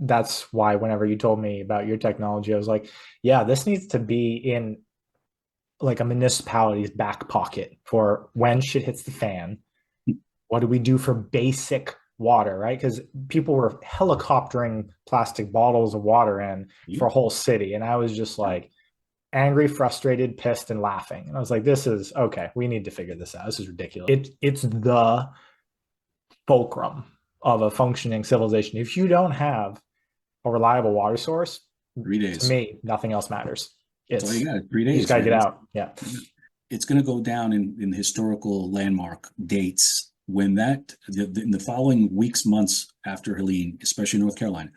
that's why whenever you told me about your technology, I was like, yeah, this needs to be in like a municipality's back pocket for when shit hits the fan. What do we do for basic water, right? Because people were helicoptering plastic bottles of water in Yeah. for a whole city. And I was just like angry, frustrated, pissed, and laughing. And I was like, this is okay. We need to figure this out. This is ridiculous. It's the fulcrum of a functioning civilization. If you don't have a reliable water source, three to days. me, nothing else matters. That's all you It's got. Three you just days, got to get man. out. Yeah. It's going to go down in historical landmark dates when in the following weeks, months after Helene, especially North Carolina,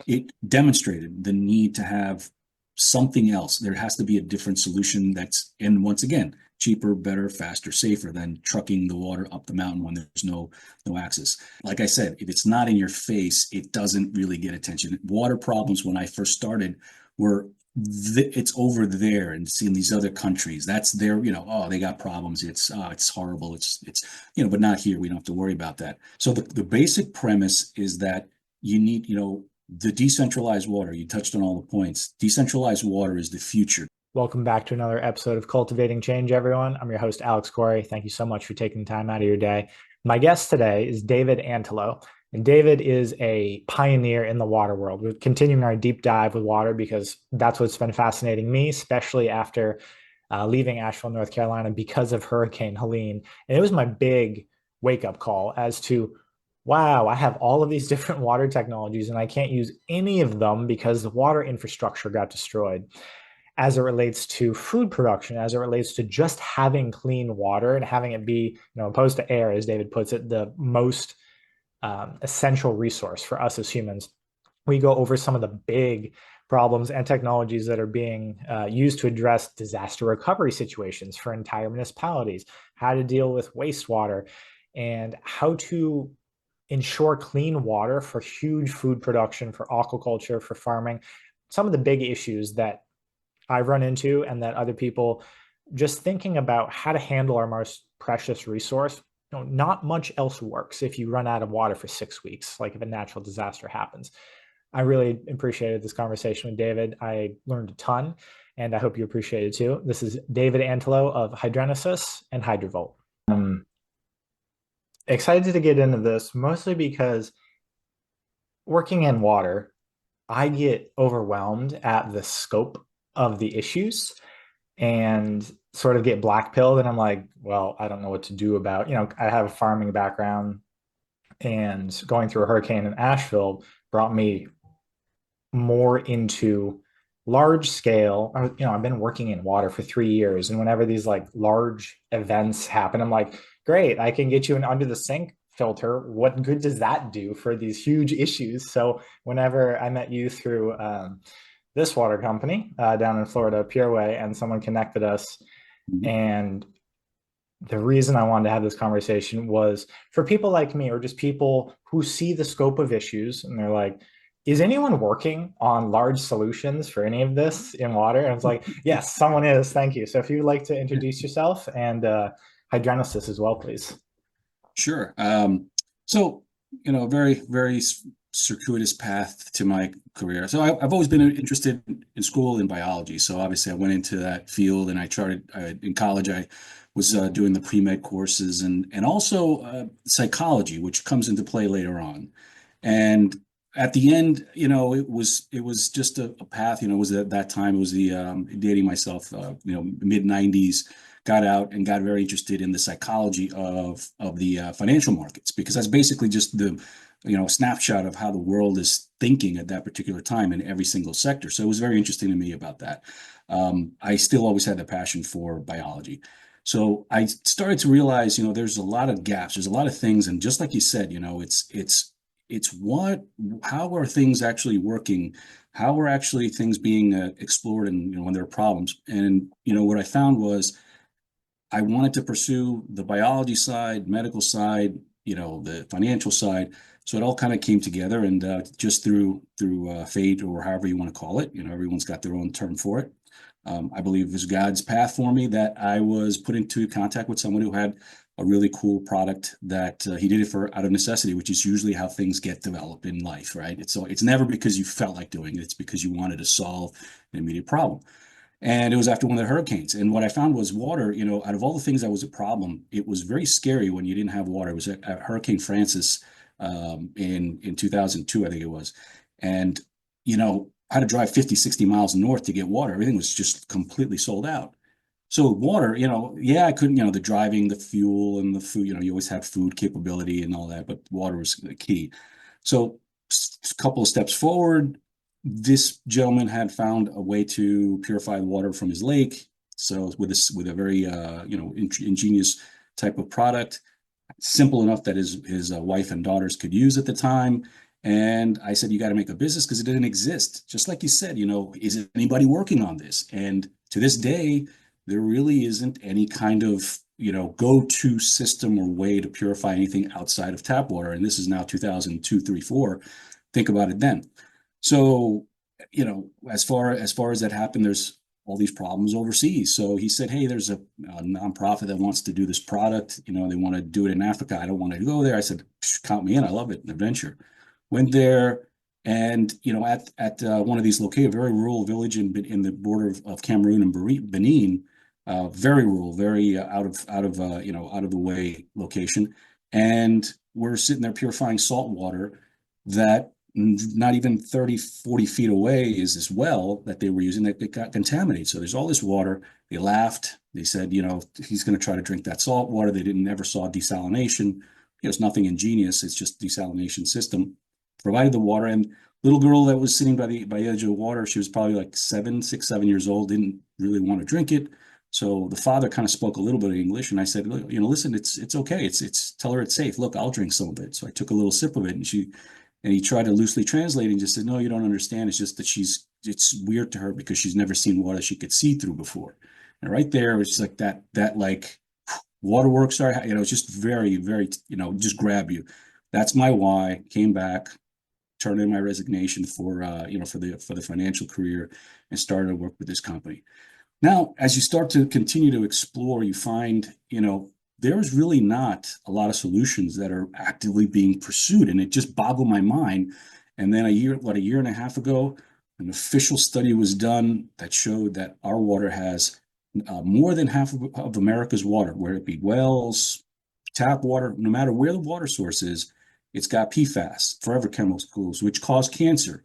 it demonstrated the need to have something else. There has to be a different solution and once again, cheaper, better, faster, safer than trucking the water up the mountain when there's no access. Like I said, if it's not in your face, it doesn't really get attention. Water problems when I first started were it's over there and see in these other countries. That's their, oh, they got problems. It's horrible. But not here. We don't have to worry about that. So the basic premise is that you need, the decentralized water. You touched on all the points. Decentralized water is the future. Welcome back to another episode of Cultivating Change, everyone. I'm your host, Alex Corey. Thank you so much for taking time out of your day. My guest today is David Antelo. And David is a pioneer in the water world. We're continuing our deep dive with water because that's what's been fascinating me, especially after leaving Asheville, North Carolina, because of Hurricane Helene. And it was my big wake up call as to, wow, I have all of these different water technologies and I can't use any of them because the water infrastructure got destroyed as it relates to food production, as it relates to just having clean water and having it be, opposed to air, as David puts it, the most essential resource for us as humans. We go over some of the big problems and technologies that are being used to address disaster recovery situations for entire municipalities, how to deal with wastewater, and how to ensure clean water for huge food production, for aquaculture, for farming. Some of the big issues that I run into and that other people just thinking about how to handle our most precious resource. Not much else works if you run out of water for 6 weeks, like if a natural disaster happens. I really appreciated this conversation with David. I learned a ton, and I hope you appreciate it too. This is David Antelo of Hydrenesis and HydrEvolve. I'm excited to get into this mostly because working in water, I get overwhelmed at the scope of the issues and sort of get blackpilled. And I'm like, well, I don't know what to do about, I have a farming background and going through a hurricane in Asheville brought me more into large scale. I've been working in water for 3 years. And whenever these like large events happen, I'm like, great, I can get you an under the sink filter. What good does that do for these huge issues? So whenever I met you through this water company down in Florida, Pureway, and someone connected us. And the reason I wanted to have this conversation was for people like me, or just people who see the scope of issues and they're like, is anyone working on large solutions for any of this in water? And I was like, yes, someone is. Thank you. So if you'd like to introduce yourself and Hydrenesis as well, please. Sure. So, very, very circuitous path to my career. So I've always been interested in school in biology. So obviously I went into that field and I charted in college. I was doing the pre-med courses and also psychology, which comes into play later on. And at the end, it was just a path. It was at that time, it was the dating myself, mid 90s, got out and got very interested in the psychology of the financial markets, because that's basically just the snapshot of how the world is thinking at that particular time in every single sector. So it was very interesting to me about that. I still always had the passion for biology. So I started to realize, there's a lot of gaps, there's a lot of things, and just like you said, how are things actually working? How are actually things being explored, and when there are problems? And what I found was I wanted to pursue the biology side, medical side, the financial side. So it all kind of came together, and just through fate, or however you want to call it. Everyone's got their own term for it. I believe it was God's path for me that I was put into contact with someone who had a really cool product that he did it for out of necessity, which is usually how things get developed in life, right? It's never because you felt like doing it. It's because you wanted to solve an immediate problem. And it was after one of the hurricanes. And what I found was water, out of all the things that was a problem, it was very scary when you didn't have water. It was at Hurricane Francis in 2002, I think it was. And, I had to drive 50, 60 miles north to get water. Everything was just completely sold out. So water, yeah, I couldn't, the driving, the fuel and the food, you always have food capability and all that, but water was the key. So a couple of steps forward, this gentleman had found a way to purify the water from his lake. So with a very ingenious type of product, simple enough that his wife and daughters could use at the time. And I said, you got to make a business because it didn't exist. Just like you said, is anybody working on this? And to this day, there really isn't any kind of go-to system or way to purify anything outside of tap water. And this is now 2002, 3, 4. Think about it then. So, as far as that happened, there's all these problems overseas. So he said, hey, there's a nonprofit that wants to do this product. They want to do it in Africa. I don't want to go there. I said, count me in. I love it. An adventure. Went there. And at one of these located, very rural village in the border of Cameroon and Benin, very rural, very out of the way location. And we're sitting there purifying salt water that not even 30, 40 feet away is this well that they were using that it got contaminated. So there's all this water. They laughed. They said, he's going to try to drink that salt water. They never saw desalination. It's nothing ingenious. It's just desalination system. Provided the water, and little girl that was sitting by the edge of the water, she was probably like 7 years old, didn't really want to drink it. So the father kind of spoke a little bit of English, and I said, listen, it's okay. It's tell her it's safe. Look, I'll drink some of it. So I took a little sip of it, and he tried to loosely translate and just said, no, you don't understand. It's just that it's weird to her because she's never seen water she could see through before. And right there, it was just like that like waterworks are, it's just very, very, just grab you. That's my why. Came back, turned in my resignation for the financial career and started to work with this company. Now, as you start to continue to explore, you find, there's really not a lot of solutions that are actively being pursued. And it just boggled my mind. And then a year and a half ago, an official study was done that showed that our water has more than half of America's water, whether it be wells, tap water, no matter where the water source is, it's got PFAS, forever chemicals, which cause cancer.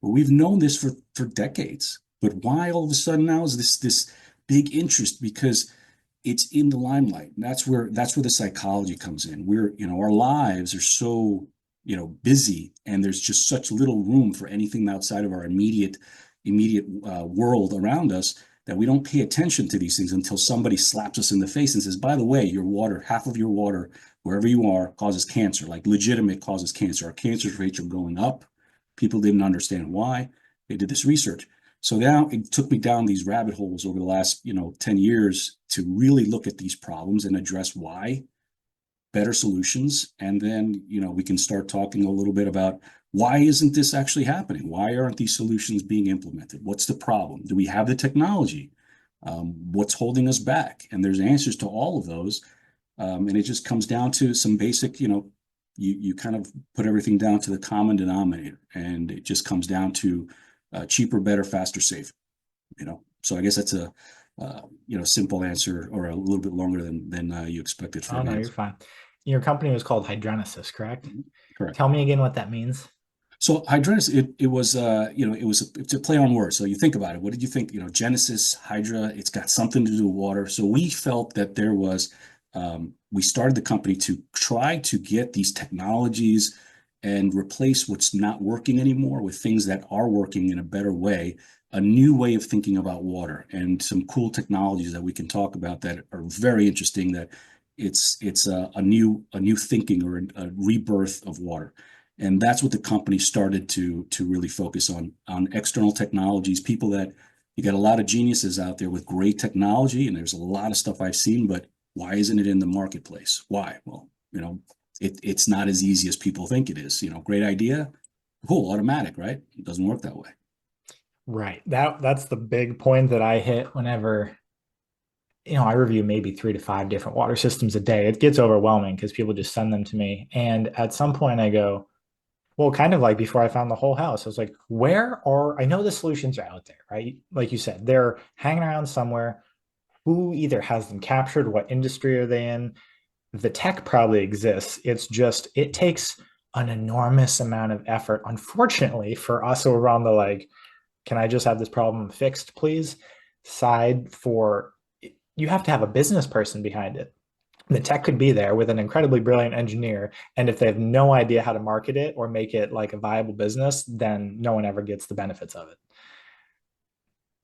Well, we've known this for decades. But why all of a sudden now is this big interest? Because it's in the limelight. And that's where the psychology comes in. Our lives are so, busy, and there's just such little room for anything outside of our immediate world around us that we don't pay attention to these things until somebody slaps us in the face and says, by the way, your water, half of your water, wherever you are, causes cancer, like legitimate causes cancer. Our cancer rates are going up. People didn't understand why. They did this research. So now it took me down these rabbit holes over the last, 10 years to really look at these problems and address why, better solutions. And then, we can start talking a little bit about why isn't this actually happening? Why aren't these solutions being implemented? What's the problem? Do we have the technology? What's holding us back? And there's answers to all of those. And it just comes down to some basic, you kind of put everything down to the common denominator, and it just comes down to cheaper, better, faster, safer. So I guess that's a simple answer, or a little bit longer than you expected for Oh, an no, you're answer. fine. Your company was called Hydrenesis, correct? Correct. Tell me again what that means. So Hydrenesis, it's a play on words. So you think about it. What did you think? Genesis, Hydra, it's got something to do with water. So we felt that there was, we started the company to try to get these technologies and replace what's not working anymore with things that are working in a better way, a new way of thinking about water, and some cool technologies that we can talk about that are very interesting. That it's a new thinking, or a rebirth of water. And that's what the company started to really focus on external technologies. People that, you got a lot of geniuses out there with great technology, and there's a lot of stuff I've seen, but why isn't it in the marketplace? Why? Well, it's not as easy as people think it is. Great idea, cool, automatic, right? It doesn't work that way. Right. That's the big point that I hit whenever I review maybe 3 to 5 different water systems a day. It gets overwhelming because people just send them to me. And at some point I go, well, kind of like before I found the whole house, I was like, I know the solutions are out there, right? Like you said, they're hanging around somewhere. Who either has them captured? What industry are they in? The tech probably exists. It's just, it takes an enormous amount of effort, unfortunately, for us over on the like, can I just have this problem fixed, please? Side for you have to have a business person behind it. The tech could be there with an incredibly brilliant engineer. And if they have no idea how to market it or make it like a viable business, then no one ever gets the benefits of it.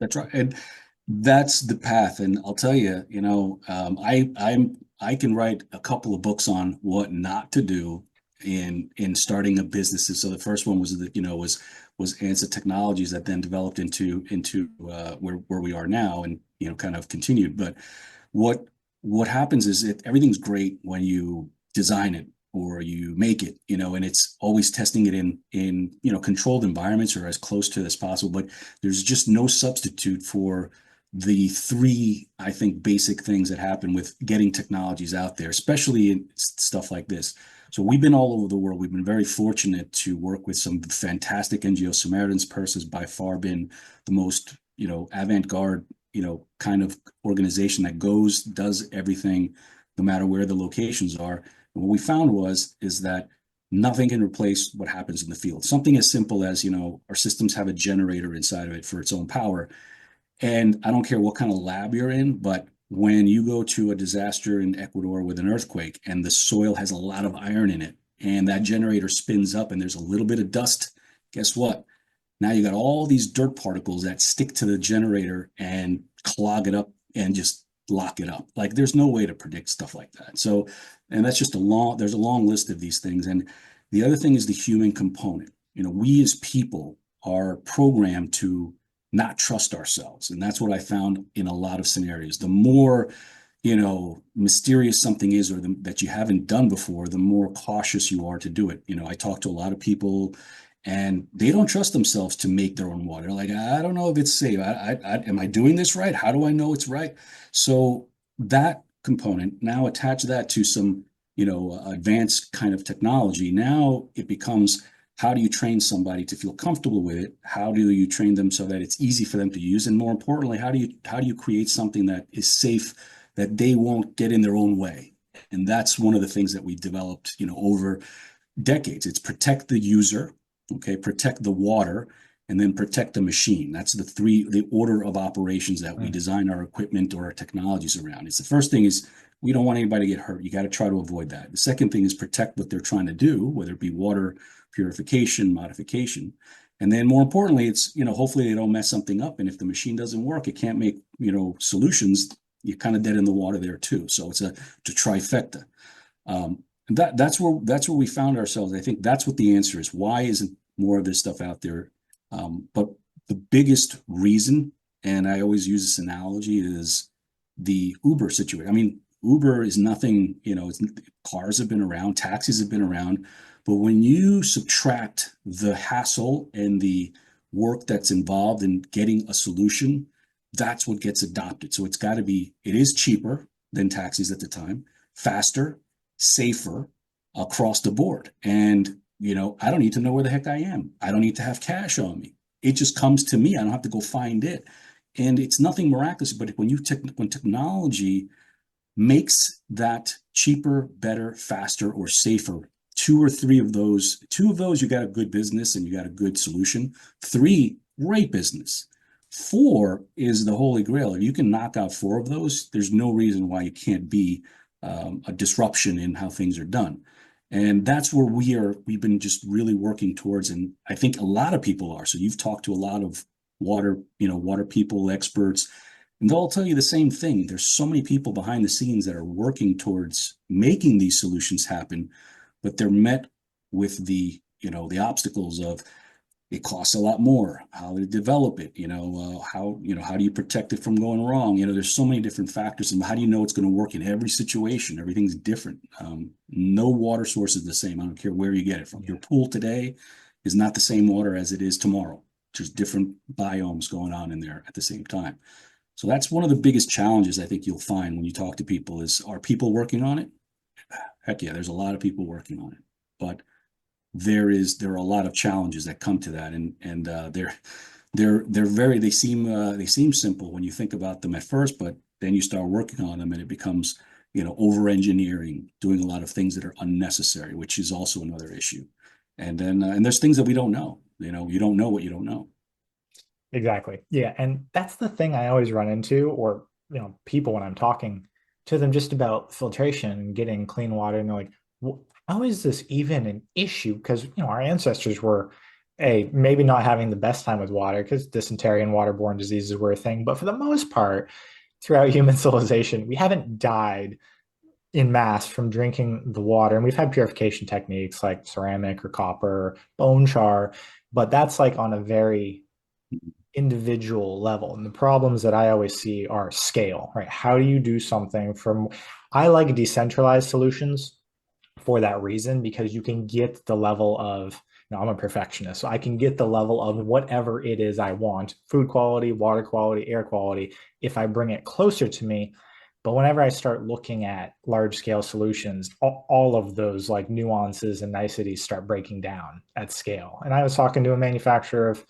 That's right. And that's the path. And I'll tell you, I can write a couple of books on what not to do in starting a business. So the first one was was Ansa Technologies that then developed into where we are now and kind of continued. But what what happens is everything's great when you design it or you make it, and it's always testing it in controlled environments or as close to as possible. But there's just no substitute for the three, I think, basic things that happen with getting technologies out there, especially in stuff like this. So we've been all over the world. We've been very fortunate to work with some fantastic NGOs. Samaritan's Purse has by far been the most, avant-garde, kind of organization that does everything, no matter where the locations are. And what we found is that nothing can replace what happens in the field. Something as simple as, our systems have a generator inside of it for its own power. And I don't care what kind of lab you're in, but when you go to a disaster in Ecuador with an earthquake and the soil has a lot of iron in it and that generator spins up and there's a little bit of dust, guess what? Now you got all these dirt particles that stick to the generator and clog it up and just lock it up. Like there's no way to predict stuff like that. So, and that's just there's a long list of these things. And the other thing is the human component. We as people are programmed to not trust ourselves. And that's what I found in a lot of scenarios. The more, mysterious something is that you haven't done before, the more cautious you are to do it. I talk to a lot of people and they don't trust themselves to make their own water. Like, I don't know if it's safe. Am I doing this right? How do I know it's right? So that component, now attach that to some, advanced kind of technology. Now it becomes, how do you train somebody to feel comfortable with it? How do you train them so that it's easy for them to use? And more importantly, how do you create something that is safe, that they won't get in their own way? And that's one of the things that we developed, over decades. It's protect the user, okay, protect the water, and then protect the machine. That's the order of operations that we design our equipment or our technologies around. It's the first thing is we don't want anybody to get hurt. You got to try to avoid that. The second thing is protect what they're trying to do, whether it be water purification, modification. And then more importantly, it's, hopefully they don't mess something up. And if the machine doesn't work, it can't make, solutions, you're kind of dead in the water there too. So it's a trifecta. That's where we found ourselves. I think that's what the answer is. Why isn't more of this stuff out there? But the biggest reason, and I always use this analogy, is the Uber situation. I mean, Uber is nothing, cars have been around, taxis have been around, but when you subtract the hassle and the work that's involved in getting a solution, that's what gets adopted. So it is cheaper than taxis at the time, faster, safer across the board. And, I don't need to know where the heck I am. I don't need to have cash on me. It just comes to me. I don't have to go find it. And it's nothing miraculous, but when technology makes that cheaper, better, faster, or safer, two of those, you got a good business and you got a good solution. 3, great business. 4 is the holy grail. If you can knock out 4 of those, there's no reason why you can't be a disruption in how things are done. And that's where we've been just really working towards. And I think a lot of people are. So you've talked to a lot of water people, experts, and they'll tell you the same thing. There's so many people behind the scenes that are working towards making these solutions happen, but they're met with the obstacles of it costs a lot more. How to develop it, how do you protect it from going wrong? There's so many different factors, and how do you know it's going to work in every situation? Everything's different. No water source is the same. I don't care where you get it from. Your pool today is not the same water as it is tomorrow. There's different biomes going on in there at the same time. So that's one of the biggest challenges I think you'll find when you talk to people is, are people working on it? Heck yeah, there's a lot of people working on it, but there are a lot of challenges that come to that, and they're very they seem simple when you think about them at first, but then you start working on them and it becomes, over engineering, doing a lot of things that are unnecessary, which is also another issue. And then and there's things that we don't know. You don't know what you don't know. Exactly. Yeah. And that's the thing I always run into, or, people when I'm talking to them just about filtration and getting clean water. And they're like, how is this even an issue? Because, our ancestors were, maybe not having the best time with water because dysentery and waterborne diseases were a thing. But for the most part, throughout human civilization, we haven't died in mass from drinking the water. And we've had purification techniques like ceramic or copper, or bone char, but that's like on a very individual level. And the problems that I always see are scale, right? How do you do something from, I like decentralized solutions for that reason, because you can get the level of, I'm a perfectionist, so I can get the level of whatever it is I want, food quality, water quality, air quality, if I bring it closer to me. But whenever I start looking at large scale solutions, all of those like nuances and niceties start breaking down at scale. And I was talking to a manufacturer of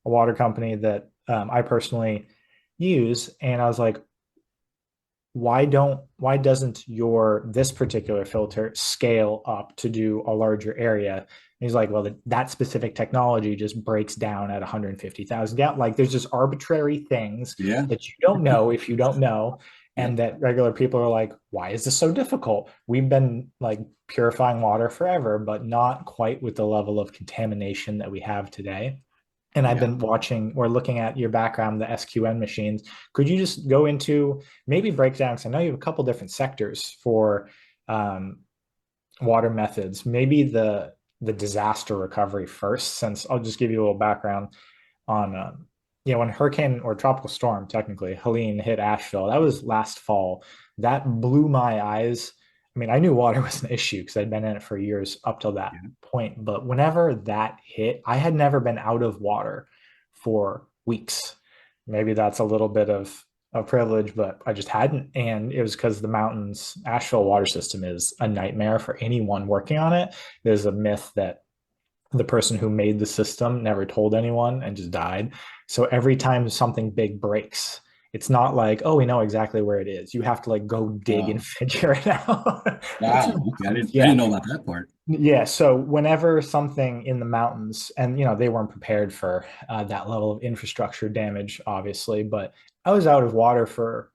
a water company that I personally use, and I was like, why doesn't your this particular filter scale up to do a larger area? And he's like, well, that specific technology just breaks down at 150,000 gallons. Like there's just arbitrary things Yeah. that you don't know if you don't know. And Yep. that regular people are like, why is this so difficult? We've been like purifying water forever, but not quite with the level of contamination that we have today. And I've Yeah. been watching or looking at your background, the SQN machines. Could you just go into maybe break down? Because I know you have a couple different sectors for um, water methods. Maybe the disaster recovery first, since I'll just give you a little background on when hurricane or tropical storm, technically, Helene hit Asheville. That was last fall. That blew my eyes. I mean, I knew water was an issue because I'd been in it for years up till that Yeah. point. But whenever that hit, I had never been out of water for weeks. Maybe that's a little bit of privilege, but I just hadn't. And it was because the mountains, Asheville water system is a nightmare for anyone working on it. There's a myth that the person who made the system never told anyone and just died. So every time something big breaks, it's not like, oh, we know exactly where it is. You have to like go dig and Oh, figure it out. It's, wow. Okay. I didn't yeah. know about that part. Yeah. So whenever something in the mountains, and they weren't prepared for that level of infrastructure damage, obviously, but I was out of water for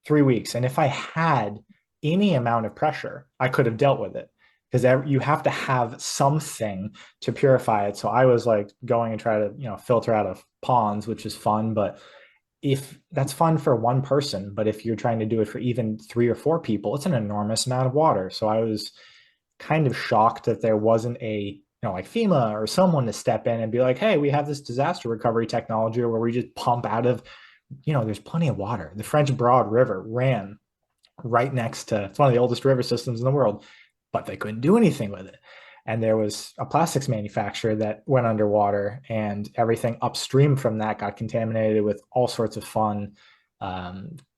3 weeks. And if I had any amount of pressure, I could have dealt with it because you have to have something to purify it. So I was like going and try to, filter out of ponds, which is fun. But if that's fun for one person, but if you're trying to do it for even 3 or 4 people, it's an enormous amount of water. So I was kind of shocked that there wasn't like FEMA or someone to step in and be like, hey, we have this disaster recovery technology where we just pump out of there's plenty of water. The French Broad River ran right next to, it's one of the oldest river systems in the world, but they couldn't do anything with it. And there was a plastics manufacturer that went underwater, and everything upstream from that got contaminated with all sorts of fun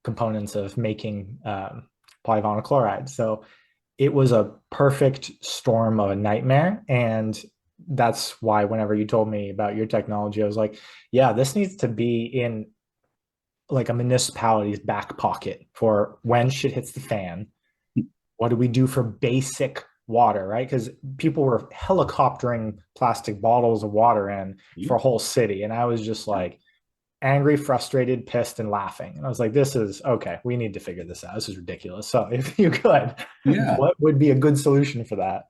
components of making polyvinyl chloride. So it was a perfect storm of a nightmare. And that's why whenever you told me about your technology, I was like, yeah, this needs to be in like a municipality's back pocket for when shit hits the fan. What do we do for basic water, right? Because people were helicoptering plastic bottles of water in Yeah. for a whole city. And I was just like angry, frustrated, pissed, and laughing. And I was like, this is okay. We need to figure this out. This is ridiculous. So if you could, Yeah. what would be a good solution for that?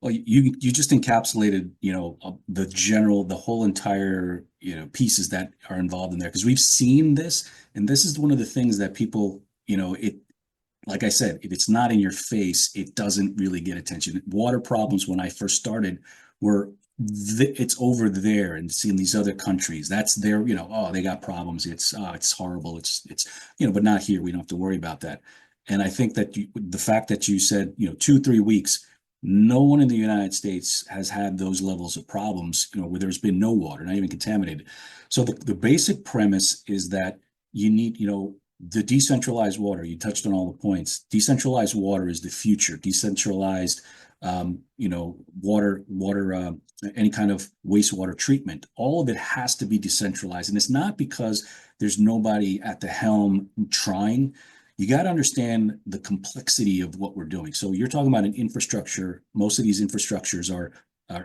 Well, you just encapsulated, the whole entire, pieces that are involved in there because we've seen this, and this is one of the things that people, like I said, if it's not in your face, it doesn't really get attention. Water problems when I first started were it's over there and seeing these other countries. That's their, oh, they got problems. It's horrible. It's but not here. We don't have to worry about that. And I think that the fact that you said, 2, 3 weeks, no one in the United States has had those levels of problems, where there's been no water, not even contaminated. So the basic premise is that you need, the decentralized water. You touched on all the points. Decentralized water is the future. Decentralized, water, any kind of wastewater treatment. All of it has to be decentralized, and it's not because there's nobody at the helm trying. You got to understand the complexity of what we're doing. So you're talking about an infrastructure. Most of these infrastructures are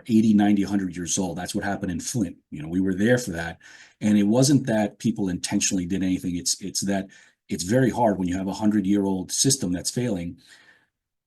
80, 90, 100 years old. That's what happened in Flint. We were there for that. And it wasn't that people intentionally did anything. It's that it's very hard when you have a 100-year-old system that's failing.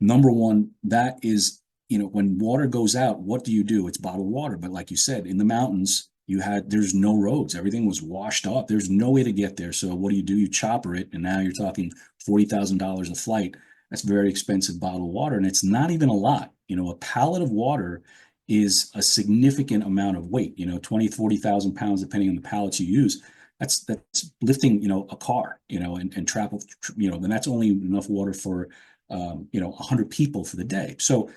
Number one, that is, when water goes out, what do? It's bottled water. But like you said, in the mountains, there's no roads. Everything was washed off. There's no way to get there. So what do? You chopper it. And now you're talking $40,000 a flight. That's very expensive bottled water. And it's not even a lot. A pallet of water is a significant amount of weight, 20, 40,000 pounds, depending on the pallets you use. That's lifting, a car, and travel, and that's only enough water for, 100 people for the day. So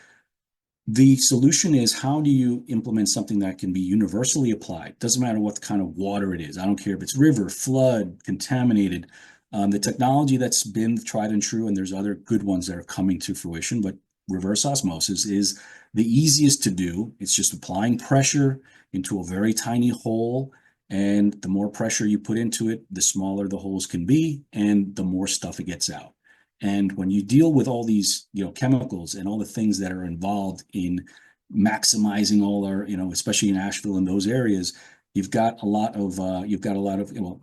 the solution is, how do you implement something that can be universally applied? Doesn't matter what kind of water it is. I don't care if it's river, flood, contaminated. The technology that's been tried and true, and there's other good ones that are coming to fruition, but reverse osmosis is the easiest to do. It's just applying pressure into a very tiny hole. And the more pressure you put into it, the smaller the holes can be, and the more stuff it gets out. And when you deal with all these, chemicals and all the things that are involved in maximizing all our, especially in Asheville and those areas, you've got a lot of,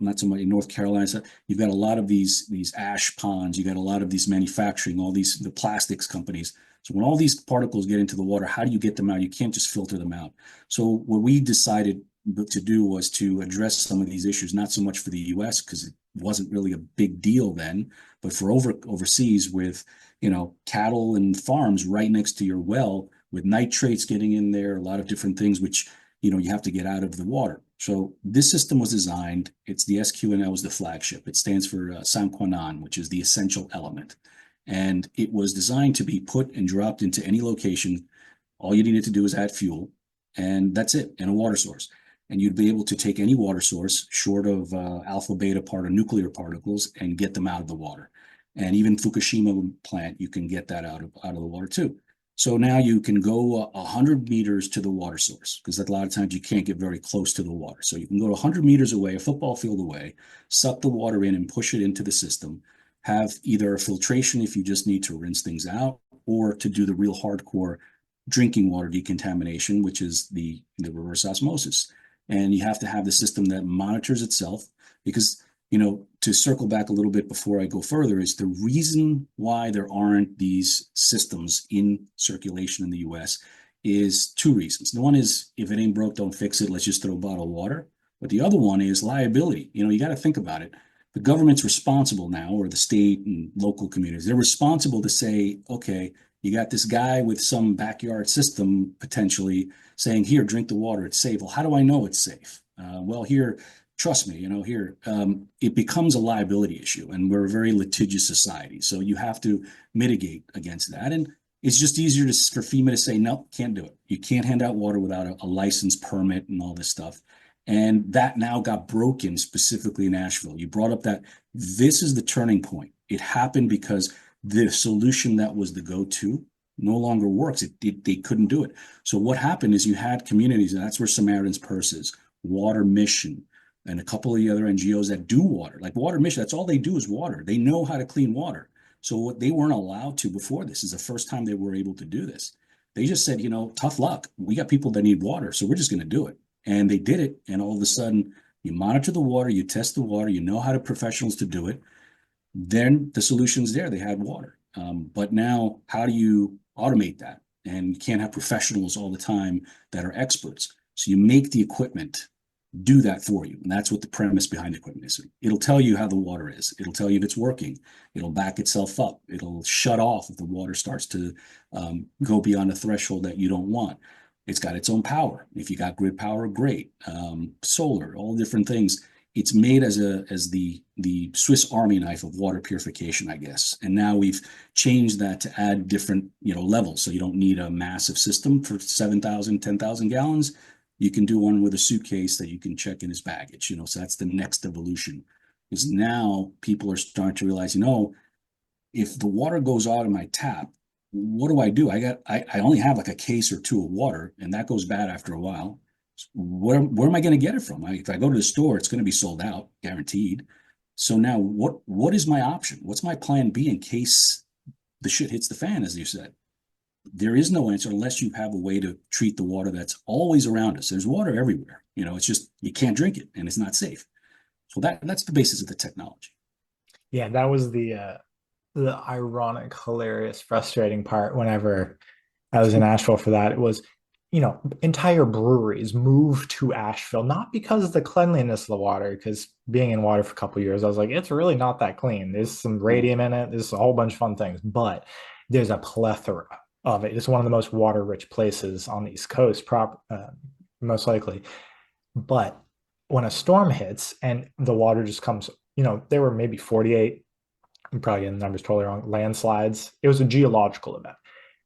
not so much in North Carolina, you've got a lot of these ash ponds, you got a lot of these manufacturing, the plastics companies. So when all these particles get into the water, how do you get them out? You can't just filter them out. So what we decided to do was to address some of these issues, not so much for the US, because it wasn't really a big deal then, but for overseas with, cattle and farms right next to your well, with nitrates getting in there, a lot of different things, which, you have to get out of the water. So this system was designed, it's the SQNL was the flagship. It stands for sine qua non, which is the essential element. And it was designed to be put and dropped into any location. All you needed to do is add fuel, and that's it, and a water source. And you'd be able to take any water source short of alpha, beta nuclear particles and get them out of the water. And even Fukushima plant, you can get that out of the water too. So now you can go 100 meters to the water source, because a lot of times you can't get very close to the water. So you can go 100 meters away, a football field away, suck the water in and push it into the system, have either a filtration if you just need to rinse things out, or to do the real hardcore drinking water decontamination, which is the reverse osmosis. And you have to have the system that monitors itself, because, to circle back a little bit before I go further, is the reason why there aren't these systems in circulation in the US is two reasons. The one is, if it ain't broke, don't fix it. Let's just throw bottled water. But the other one is liability. You got to think about it. The government's responsible now, or the state and local communities, they're responsible to say, okay, you got this guy with some backyard system potentially saying, here, drink the water, it's safe. Well, how do I know it's safe? Well, here, trust me, it becomes a liability issue, and we're a very litigious society. So you have to mitigate against that. And it's just easier for FEMA to say, no, can't do it. You can't hand out water without a license permit and all this stuff. And that now got broken specifically in Asheville. You brought up that this is the turning point. It happened because the solution that was the go-to no longer works. They couldn't do it. So what happened is you had communities, and that's where Samaritan's Purse is, Water Mission, and a couple of the other NGOs that do water. Like Water Mission, that's all they do is water. They know how to clean water. So what they weren't allowed to before this is the first time they were able to do this. They just said, tough luck. We got people that need water, so we're just going to do it. And they did it. And all of a sudden, you monitor the water, you test the water, you know how to professionals to do it. Then the solution's there. They had water. But now, how do you automate that? And you can't have professionals all the time that are experts. So you make the equipment do that for you. And that's what the premise behind the equipment is. It'll tell you how the water is. It'll tell you if it's working. It'll back itself up. It'll shut off if the water starts to go beyond a threshold that you don't want. It's got its own power. If you got grid power, great. Solar, all different things. It's made as the Swiss Army knife of water purification, I guess. And now we've changed that to add different, levels. So you don't need a massive system for 7,000, 10,000 gallons. You can do one with a suitcase that you can check in as baggage, so that's the next evolution. is now people are starting to realize, if the water goes out of my tap, what do I do? I only have like a case or two of water, and that goes bad after a while. Where am I going to get it from? If I go to the store, it's going to be sold out, guaranteed. So now what is my option? What's my plan B in case the shit hits the fan, as you said? There is no answer unless you have a way to treat the water that's always around us. There's water everywhere. It's just you can't drink it and it's not safe. So that's the basis of the technology. Yeah, that was the ironic, hilarious, frustrating part whenever I was in Asheville for that. It was, entire breweries moved to Asheville, not because of the cleanliness of the water, because being in water for a couple of years, I was like, it's really not that clean. There's some radium in it. There's a whole bunch of fun things, but there's a plethora of it. It's one of the most water-rich places on the East Coast, most likely. But when a storm hits and the water just comes, there were maybe 48, I'm probably getting the numbers totally wrong, landslides. It was a geological event.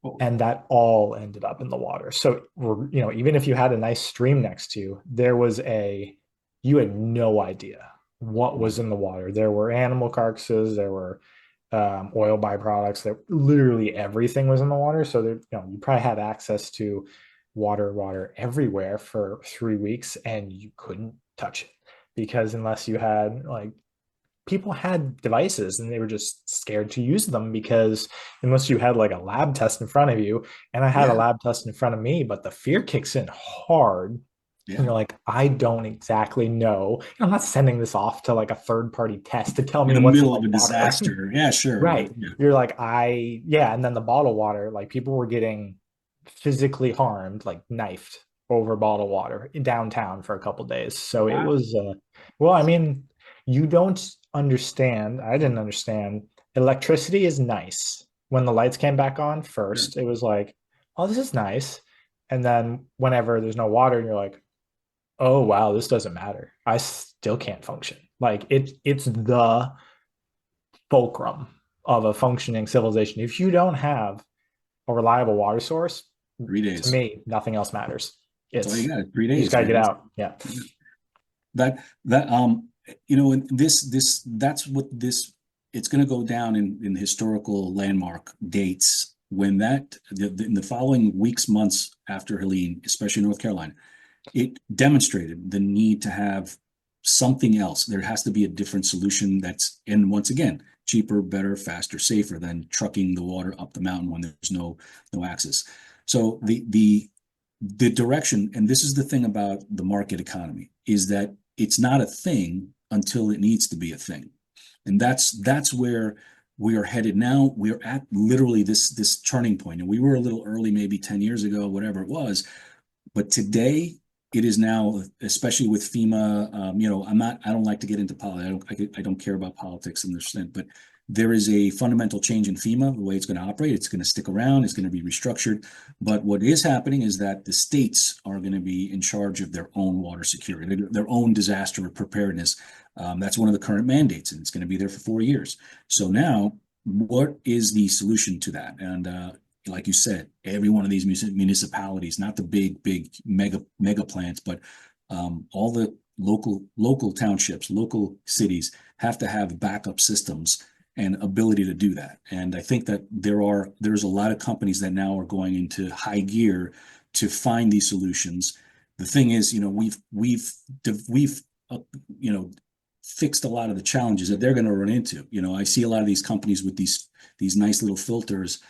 Oh, And that all ended up in the water. So, even if you had a nice stream next to you, you had no idea what was in the water. There were animal carcasses, there were oil byproducts, that literally everything was in the water. So there, you probably had access to water everywhere for 3 weeks, and you couldn't touch it because unless you had like people had devices and they were just scared to use them because unless you had like a lab test in front of you, and I had a yeah, lab test in front of me, but the fear kicks in hard. And yeah. you're like, I don't exactly know. I'm not sending this off to like a third party test to tell In me the what's in middle the of a water. disaster. Yeah, sure. But Right. yeah, You're like, yeah. And then the bottled water, like people were getting physically harmed, like knifed over bottled water in downtown for a couple days. So it wow. was, well, I mean, you don't understand. I didn't understand. Electricity is nice. When the lights came back on Sure. first, it was like, oh, this is nice. And then whenever there's no water, you're like, oh, wow, this doesn't matter. I still can't function. Like it's the fulcrum of a functioning civilization. If you don't have a reliable water source, 3 days. to me, nothing else matters. That's all you It's got. Three you just days, gotta get man. out. Yeah. That that's what this it's going to go down in historical landmark dates when in the following weeks, months after Helene, especially in North Carolina, it demonstrated the need to have something else. There has to be a different solution and once again, cheaper, better, faster, safer than trucking the water up the mountain when there's no access. So the direction, and this is the thing about the market economy, is that it's not a thing until it needs to be a thing. And that's where we are headed now. We're at literally this turning point. And we were a little early, maybe 10 years ago, whatever it was. But today it is now, especially with FEMA, I don't like to get into politics. I don't care about politics in this sense, but there is a fundamental change in FEMA, the way it's going to operate. It's going to stick around. It's going to be restructured. But what is happening is that the states are going to be in charge of their own water security, their own disaster preparedness. That's one of the current mandates, and it's going to be there for 4 years. So now, what is the solution to that? And like you said, every one of these municipalities, not the big mega plants, but all the local townships, local cities have to have backup systems and ability to do that. And I think that there's a lot of companies that now are going into high gear to find these solutions. The thing is, we've fixed a lot of the challenges that they're going to run into. I see a lot of these companies with these nice little filters,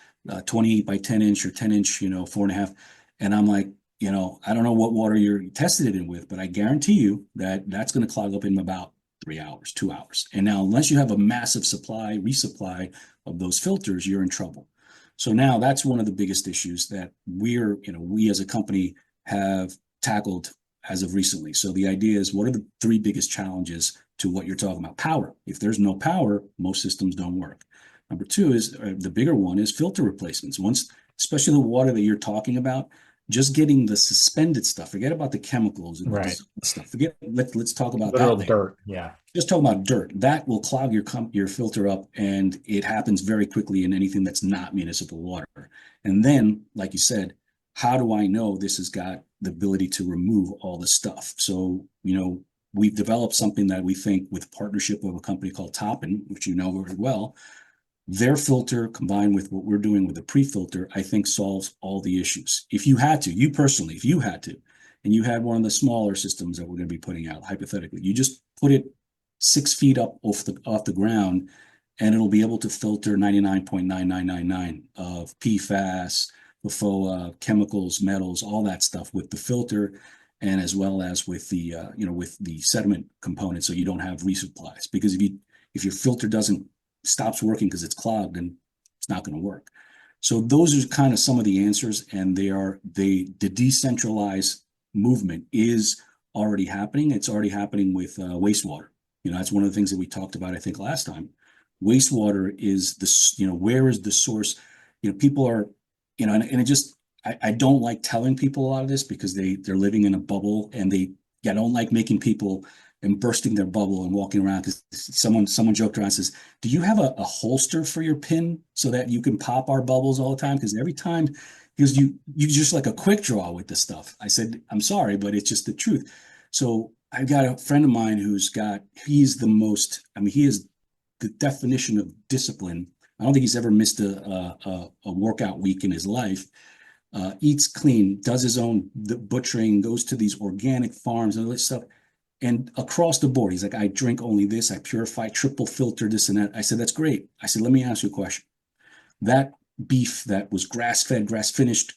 28 by 10 inch or 10 inch, 4.5. And I'm like, I don't know what water you're tested it in with, but I guarantee you that that's going to clog up in about 3 hours, 2 hours. And now, unless you have a massive resupply of those filters, you're in trouble. So now that's one of the biggest issues that we as a company have tackled as of recently. So the idea is, what are the three biggest challenges to what you're talking about? Power. If there's no power, most systems don't work. Number two is the bigger one is filter replacements. Especially the water that you're talking about, just getting the suspended stuff. Forget about the chemicals and the Right. dissolved stuff. Let's talk about Literal that later. dirt. Yeah. Just talk about dirt. That will clog your filter up, and it happens very quickly in anything that's not municipal water. And then, like you said, how do I know this has got the ability to remove all the stuff? So, we've developed something that we think, with partnership with a company called Toppin, which you know very well, their filter combined with what we're doing with the pre-filter, I think solves all the issues. If you had to, you personally, if you had to, and you had one of the smaller systems that we're going to be putting out, hypothetically, you just put it 6 feet up off the ground, and it'll be able to filter 99.9999 of PFAS, PFOA, chemicals, metals, all that stuff with the filter, and as well as with the with the sediment component, so you don't have resupplies. Because if your filter doesn't stops working because it's clogged, and it's not going to work. So those are kind of some of the answers, and the decentralized movement is already happening. It's already happening with wastewater. That's one of the things that we talked about, I think, last time. Wastewater is where is the source? People are, and it just, I don't like telling people a lot of this, because they're living in a bubble, and I don't like making people and bursting their bubble and walking around, because someone joked around and says, do you have a holster for your pin so that you can pop our bubbles all the time? Because every time, because you just like a quick draw with this stuff. I said, I'm sorry, but it's just the truth. So I've got a friend of mine he is the definition of discipline. I don't think he's ever missed a workout week in his life. Eats clean, does his own butchering, goes to these organic farms and all this stuff. And across the board, he's like, I drink only this, I purify, triple filter, this and that. I said, that's great. I said, let me ask you a question. That beef that was grass-fed, grass-finished,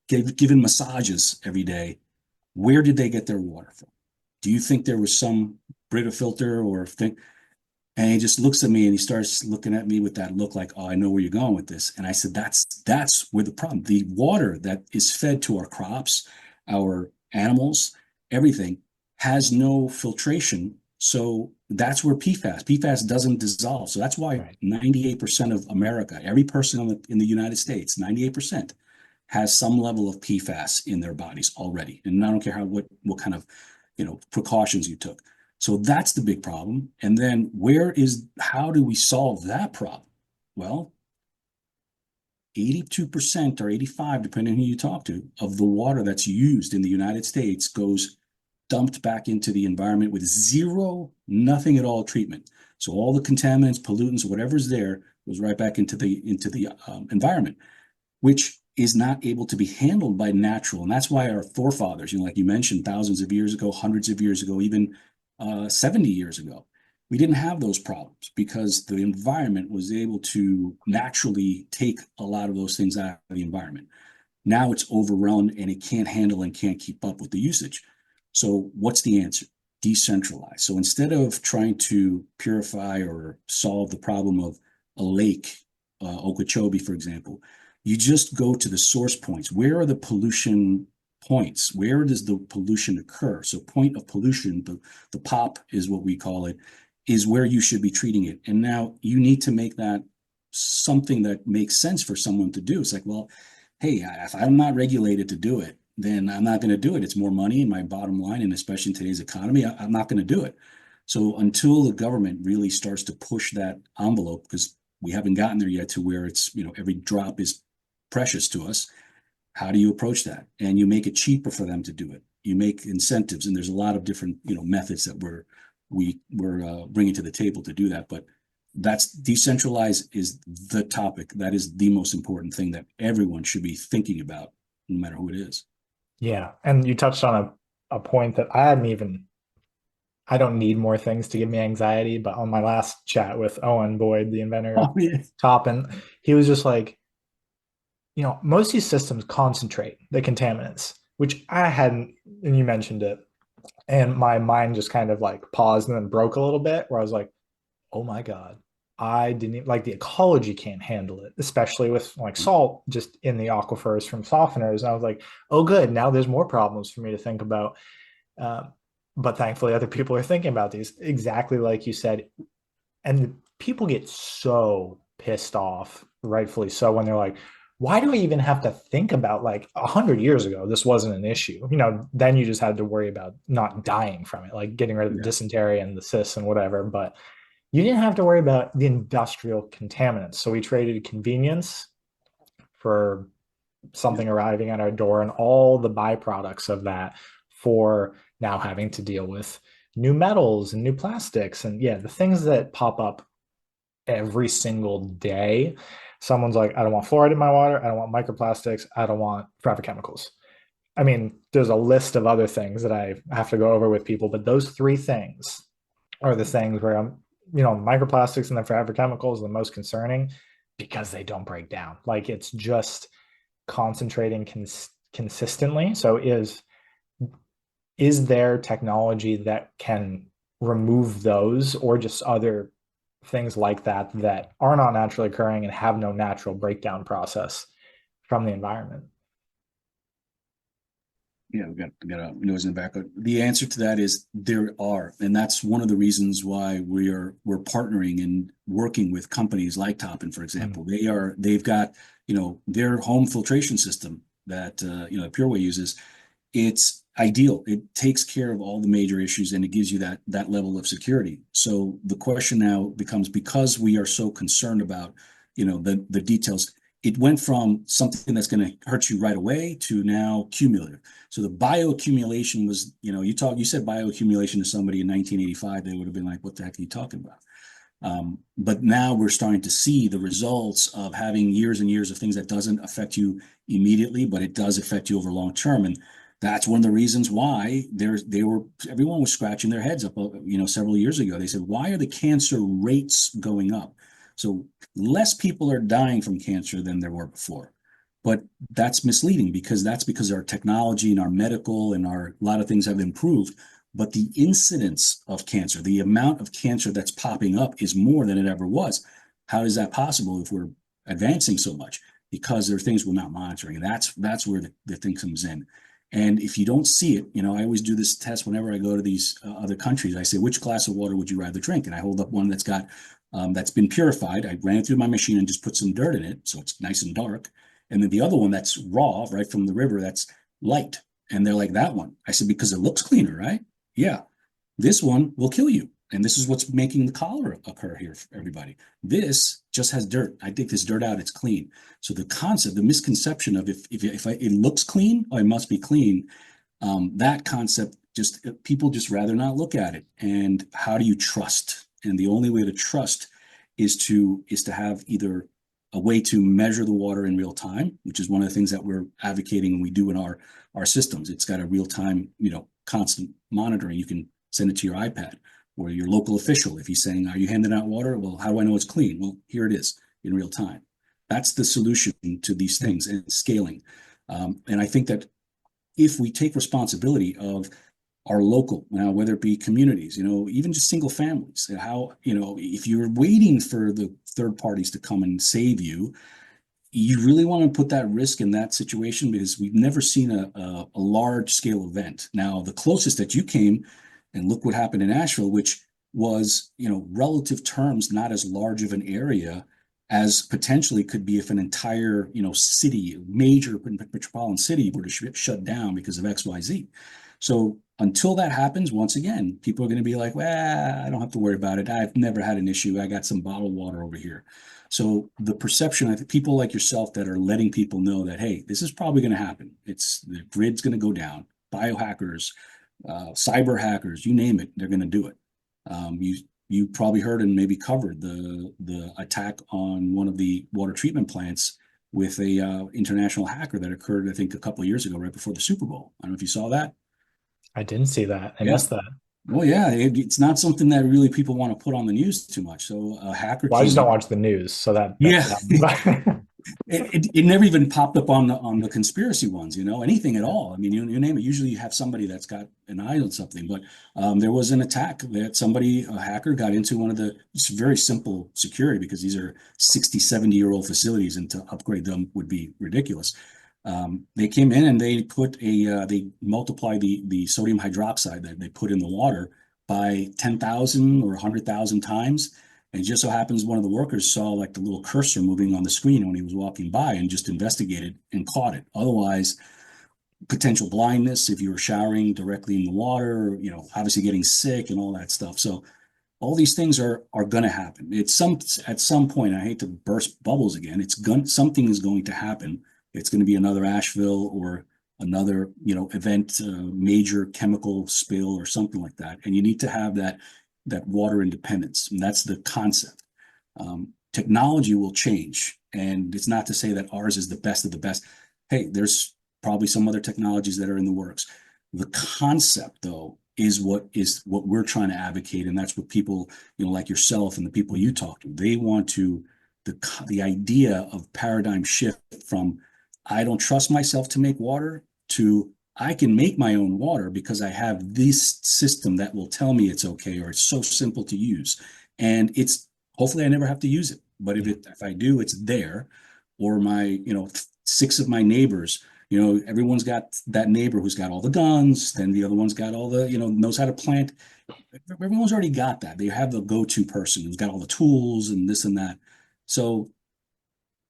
given massages every day, where did they get their water from? Do you think there was some Brita filter or thing? And he just looks at me, and he starts looking at me with that look like, oh, I know where you're going with this. And I said, that's where the problem, the water that is fed to our crops, our animals, everything, has no filtration. So that's where PFAS doesn't dissolve. So that's why 98% of America, every person in the United States, 98% has some level of PFAS in their bodies already. And I don't care what kind of, precautions you took. So that's the big problem. And then how do we solve that problem? Well, 82% or 85, depending on who you talk to, of the water that's used in the United States goes dumped back into the environment with nothing at all treatment. So all the contaminants, pollutants, whatever's there goes right back into the environment, which is not able to be handled by natural. And that's why our forefathers, like you mentioned, thousands of years ago, hundreds of years ago, even 70 years ago, we didn't have those problems, because the environment was able to naturally take a lot of those things out of the environment. Now it's overrun, and it can't handle and can't keep up with the usage. So what's the answer? Decentralize. So instead of trying to purify or solve the problem of a lake, Okeechobee, for example, you just go to the source points. Where are the pollution points? Where does the pollution occur? So point of pollution, the POP is what we call it, is where you should be treating it. And now you need to make that something that makes sense for someone to do. It's like, well, hey, if I'm not regulated to do it, then I'm not going to do it. It's more money in my bottom line, and especially in today's economy, I'm not going to do it. So until the government really starts to push that envelope, because we haven't gotten there yet to where it's, every drop is precious to us, how do you approach that? And you make it cheaper for them to do it. You make incentives, and there's a lot of different, methods that we're bringing to the table to do that. But that's decentralized is the topic. That is the most important thing that everyone should be thinking about, no matter who it is. Yeah. And you touched on a point that I don't need more things to give me anxiety, but on my last chat with Owen Boyd, the inventor of Oh, yeah. Toppin, he was just like, most of these systems concentrate the contaminants, which I hadn't, and you mentioned it. And my mind just kind of like paused and then broke a little bit, where I was like, oh my God, I didn't even, like, the ecology can't handle it, especially with like salt just in the aquifers from softeners. And I was like, oh, good. Now there's more problems for me to think about. But thankfully, other people are thinking about these exactly like you said. And people get so pissed off, rightfully so, when they're like, why do I even have to think about, like, 100 years ago, this wasn't an issue? Then you just had to worry about not dying from it, like getting rid of the dysentery and the cysts and whatever. But you didn't have to worry about the industrial contaminants. So we traded convenience for something arriving at our door and all the byproducts of that, for now having to deal with new metals and new plastics. And yeah, the things that pop up every single day. Someone's like, I don't want fluoride in my water. I don't want microplastics. I don't want forever chemicals. I mean, there's a list of other things that I have to go over with people, but those three things are the things where microplastics and the forever chemicals are the most concerning because they don't break down. Like it's just concentrating consistently. So is there technology that can remove those or just other things like that that are not naturally occurring and have no natural breakdown process from the environment? Yeah, we got a noise in the background. The answer to that is there are, and that's one of the reasons why we're partnering and working with companies like Toppin, for example. They've got their home filtration system that Pureway uses. It's ideal. It takes care of all the major issues and it gives you that level of security. So the question now becomes, because we are so concerned about the details, it went from something that's going to hurt you right away to now cumulative. So the bioaccumulation was, you said bioaccumulation to somebody in 1985, they would have been like, what the heck are you talking about? But now we're starting to see the results of having years and years of things that doesn't affect you immediately, but it does affect you over long term. And that's one of the reasons why everyone was scratching their heads up, several years ago. They said, why are the cancer rates going up? So less people are dying from cancer than there were before. But that's misleading because our technology and our medical and a lot of things have improved. But the incidence of cancer, the amount of cancer that's popping up is more than it ever was. How is that possible if we're advancing so much? Because there are things we're not monitoring. And that's where the thing comes in. And if you don't see it, I always do this test whenever I go to these other countries. I say, which glass of water would you rather drink? And I hold up one that's been purified. I ran it through my machine and just put some dirt in it, so it's nice and dark. And then the other one that's raw, right from the river, that's light. And they're like, that one. I said, because it looks cleaner, right? Yeah. This one will kill you. And this is what's making the cholera occur here for everybody. This just has dirt. I take this dirt out, it's clean. So the concept, the misconception of if it looks clean, oh, it must be clean. That concept, people just rather not look at it. And how do you trust? And the only way to trust is to have either a way to measure the water in real time, which is one of the things that we're advocating and we do in our systems. It's got a real time, constant monitoring. You can send it to your iPad or your local official. If he's saying, are you handing out water? Well, how do I know it's clean? Well, here it is in real time. That's the solution to these things and scaling. And I think that if we take responsibility of our local, whether it be communities, even just single families, if you're waiting for the third parties to come and save you, you really want to put that risk in that situation because we've never seen a large scale event. Now, the closest that you came, and look what happened in Asheville, which was, relative terms, not as large of an area as potentially could be if an entire, city, major metropolitan city were to shut down because of XYZ. So until that happens, once again, people are going to be like, well, I don't have to worry about it. I've never had an issue. I got some bottled water over here. So the perception, I think people like yourself that are letting people know that, hey, this is probably going to happen. The grid's going to go down. Biohackers, cyber hackers, you name it, they're going to do it. You probably heard and maybe covered the attack on one of the water treatment plants with a international hacker that occurred, I think, a couple of years ago, right before the Super Bowl. I don't know if you saw that. I didn't see that. I Yeah. missed that. Well, yeah, it's not something that really people want to put on the news too much. So a hacker Well, I just came don't in. watch the news, so that Yeah. that It never even popped up on the conspiracy ones, anything at all. I mean, you name it. Usually you have somebody that's got an eye on something, but there was an attack that a hacker got into one of it's very simple security because these are 60, 70-year-old facilities and to upgrade them would be ridiculous. They came in and they they multiplied the sodium hydroxide that they put in the water by 10,000 or 100,000 times. And it just so happens one of the workers saw like the little cursor moving on the screen when he was walking by and just investigated and caught it. Otherwise, potential blindness if you were showering directly in the water, obviously getting sick and all that stuff. So all these things are going to happen. At some point, I hate to burst bubbles again. Something is going to happen. It's going to be another Asheville or another, event, major chemical spill or something like that. And you need to have that water independence. And that's the concept. Technology will change. And it's not to say that ours is the best of the best. Hey, there's probably some other technologies that are in the works. The concept, though, is what we're trying to advocate. And that's what people, like yourself and the people you talk to, they want to, the idea of paradigm shift from I don't trust myself to make water to I can make my own water because I have this system that will tell me it's okay, or it's so simple to use. And it's hopefully I never have to use it. But if I do, it's there. Or my, 6 of my neighbors, everyone's got that neighbor who's got all the guns, then the other one's got all the, knows how to plant. Everyone's already got that. They have the go-to person who's got all the tools and this and that. So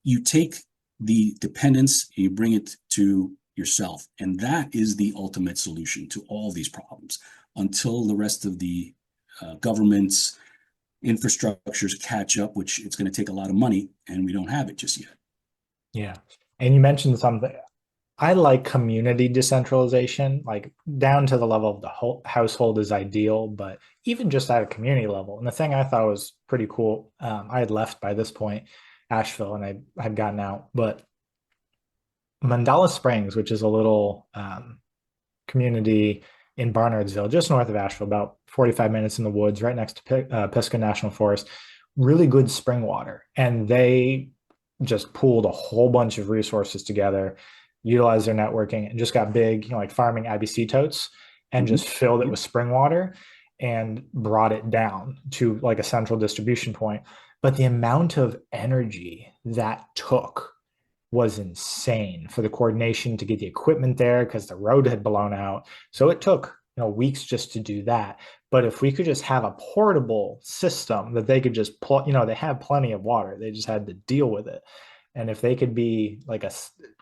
you take the dependence and you bring it to yourself. And that is the ultimate solution to all these problems until the rest of the government's infrastructures catch up, which it's going to take a lot of money, and we don't have it just yet. Yeah. And you mentioned something. I like community decentralization, like down to the level of the whole household is ideal, but even just at a community level. And the thing I thought was pretty cool, I had left by this point, Asheville, and I had gotten out, but Mandala Springs, which is a little community in Barnardsville, just north of Asheville, about 45 minutes in the woods, right next to Pisgah National Forest, really good spring water. And they just pooled a whole bunch of resources together, utilized their networking, and just got big, like farming IBC totes, and just filled it with spring water and brought it down to like a central distribution point. But the amount of energy that took was insane for the coordination to get the equipment there because the road had blown out. So it took, weeks just to do that. But if we could just have a portable system that they could just plug, they have plenty of water. They just had to deal with it. And if they could be like a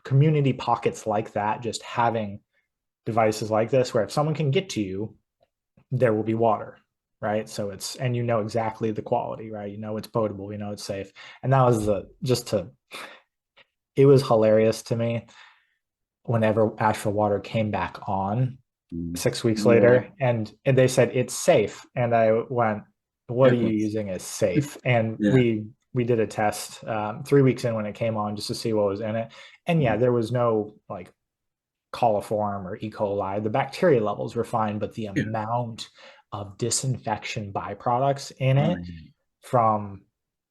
community pockets like that, just having devices like this, where if someone can get to you, there will be water, right? So and exactly the quality, right? It's potable, it's safe. And that was it was hilarious to me whenever Asheville Water came back on 6 weeks later, and they said it's safe, and I went, "What are you using as safe?" And we did a test 3 weeks in when it came on just to see what was in it, and there was no like coliform or E. coli. The bacteria levels were fine, but the amount of disinfection byproducts in it from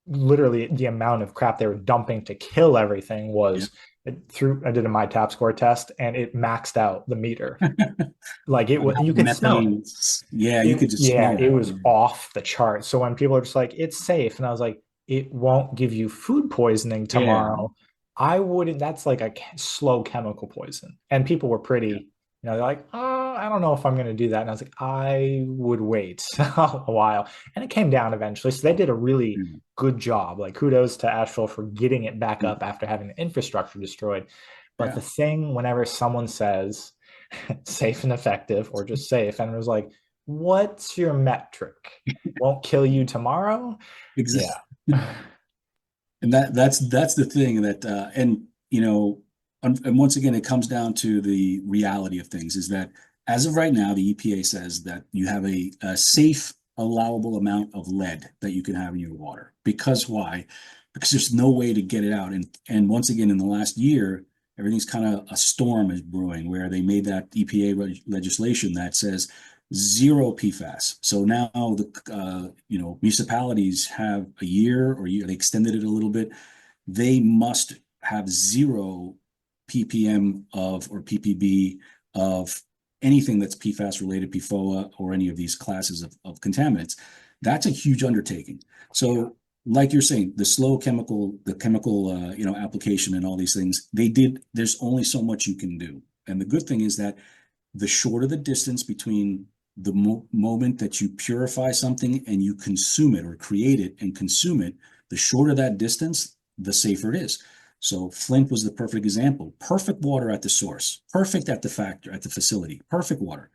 literally the amount of crap they were dumping to kill everything was I did a my top score test and it maxed out the meter. Like it was, you could smell it. Yeah, you could just smell it. It was off the chart. So when people are just like, it's safe, and I was like, it won't give you food poisoning tomorrow. I wouldn't, that's like a slow chemical poison. And people were pretty, they're like, oh, I don't know if I'm going to do that. And I was like, I would wait a while. And it came down eventually. So they did a really good job. Like kudos to Asheville for getting it back up after having the infrastructure destroyed. But the thing, whenever someone says safe and effective or just safe, and it was like, what's your metric? Won't kill you tomorrow? Exactly. Yeah. And that's the thing that, and once again, it comes down to the reality of things is that as of right now, the EPA says that you have a safe, allowable amount of lead that you can have in your water. Because why? Because there's no way to get it out. And once again, in the last year, everything's kind of a storm is brewing where they made that EPA legislation that says zero PFAS. So now the municipalities have a year or they extended it a little bit. They must have zero ppm or ppb of anything that's PFAS related, PFOA, or any of these classes of contaminants. That's a huge undertaking. So like you're saying, the chemical application and all these things, there's only so much you can do. And the good thing is that the shorter the distance between the moment that you purify something and you consume it or create it and consume it, the shorter that distance, the safer it is. So Flint was the perfect example. Perfect water at the source, perfect at the factory, at the facility, perfect water.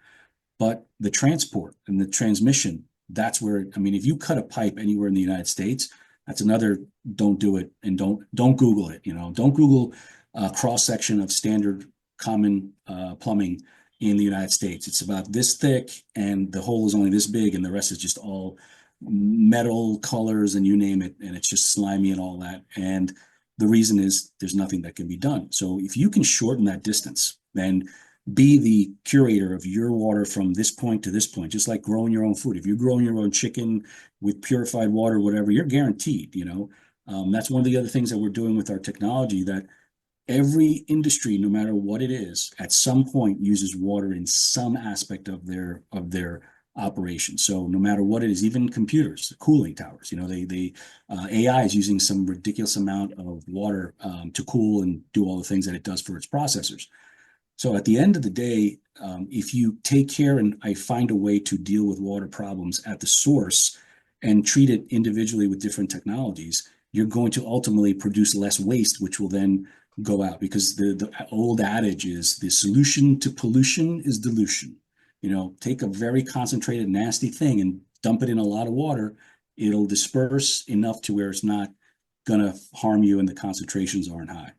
But the transport and the transmission, that's where, if you cut a pipe anywhere in the United States, that's another, don't do it. And don't Google it, don't Google a cross-section of standard common plumbing in the United States. It's about this thick, and the hole is only this big, and the rest is just all metal colors and you name it, and it's just slimy and all that. And the reason is there's nothing that can be done. So if you can shorten that distance and be the curator of your water from this point to this point, just like growing your own food. If you're growing your own chicken with purified water, whatever, you're guaranteed, that's one of the other things that we're doing with our technology, that every industry, no matter what it is, at some point uses water in some aspect of their operation. So no matter what it is, even computers, cooling towers, AI is using some ridiculous amount of water to cool and do all the things that it does for its processors. So at the end of the day, if you take care and I find a way to deal with water problems at the source and treat it individually with different technologies, you're going to ultimately produce less waste, which will then go out, because the old adage is the solution to pollution is dilution. Take a very concentrated, nasty thing and dump it in a lot of water. It'll disperse enough to where it's not going to harm you and the concentrations aren't high.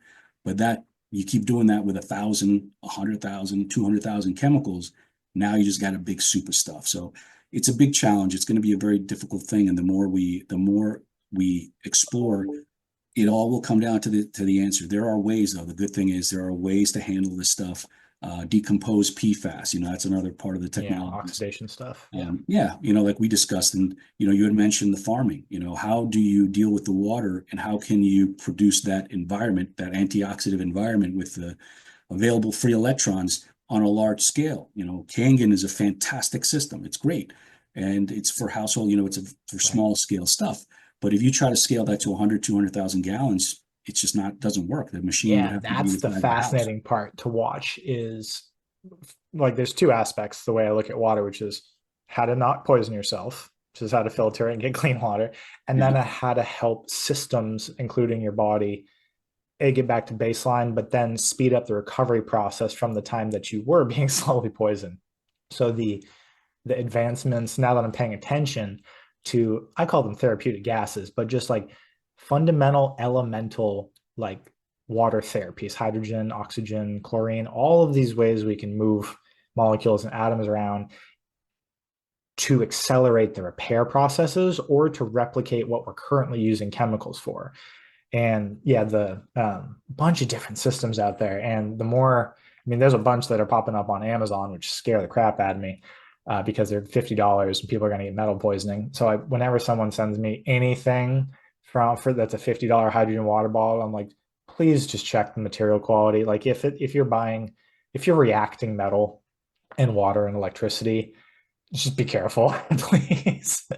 But that you keep doing that with 1,000, 100,000, 200,000 chemicals, now you just got a big soup of stuff. So it's a big challenge. It's going to be a very difficult thing. And the more we explore, it all will come down to the answer. There are ways, though. The good thing is there are ways to handle this stuff. Decompose PFAS, that's another part of the technology. Yeah, oxidation stuff. Like we discussed, and you had mentioned the farming. How do you deal with the water, and how can you produce that environment, that antioxidant environment, with the available free electrons on a large scale? Kangen is a fantastic system. It's great, and it's for household. For small scale stuff. But if you try to scale that to 100, 200,000 gallons, it's just doesn't work. The machine would Yeah, have to be that's the the size of a house. fascinating part to watch is, like, there's two aspects the way I look at water, which is how to not poison yourself, which is how to filter and get clean water, and Yeah. then how to help systems, including your body, get back to baseline, but then speed up the recovery process from the time that you were being slowly poisoned. So the advancements, now that I'm paying attention to, I call them therapeutic gases, but just like fundamental elemental, like water therapies, hydrogen, oxygen, chlorine, all of these ways we can move molecules and atoms around to accelerate the repair processes or to replicate what we're currently using chemicals for. And yeah, the bunch of different systems out there. And the more, there's a bunch that are popping up on Amazon, which scare the crap out of me. Because they're $50 and people are going to get metal poisoning. So whenever someone sends me anything for that's a $50 hydrogen water bottle, I'm like, please just check the material quality. Like if you're reacting metal and water and electricity, just be careful, please.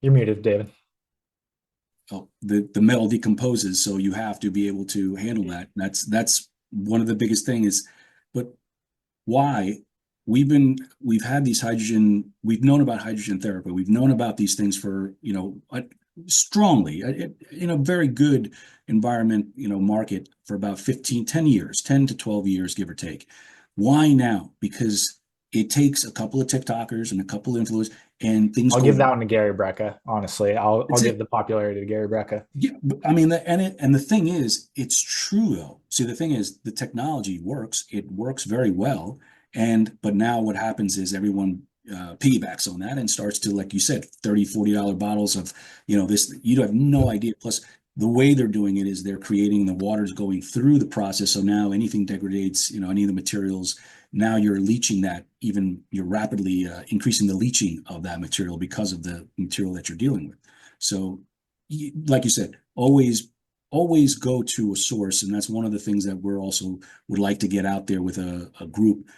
You're muted, David. Oh, the metal decomposes, so you have to be able to handle that. That's one of the biggest things. But why we've had these we've known about hydrogen therapy. We've known about these things for, strongly in a very good environment, market for about 10 years, 10 to 12 years, give or take. Why now? Because it takes a couple of TikTokers and a couple of influencers and things. I'll give that one to Gary Brecka. Honestly, I'll give the popularity to Gary Brecka. Yeah, and the thing is, it's true though. See, the thing is, the technology works. It works very well. But now what happens is everyone piggybacks on that and starts to, like you said, $30, $40 bottles of, this. You have no idea. Plus, the way they're doing it is they're creating the water's going through the process. So now anything degrades, any of the materials. Now you're leaching that, you're rapidly increasing the leaching of that material because of the material that you're dealing with. So, like you said, always go to a source. And that's one of the things that we're also would like to get out there with a group,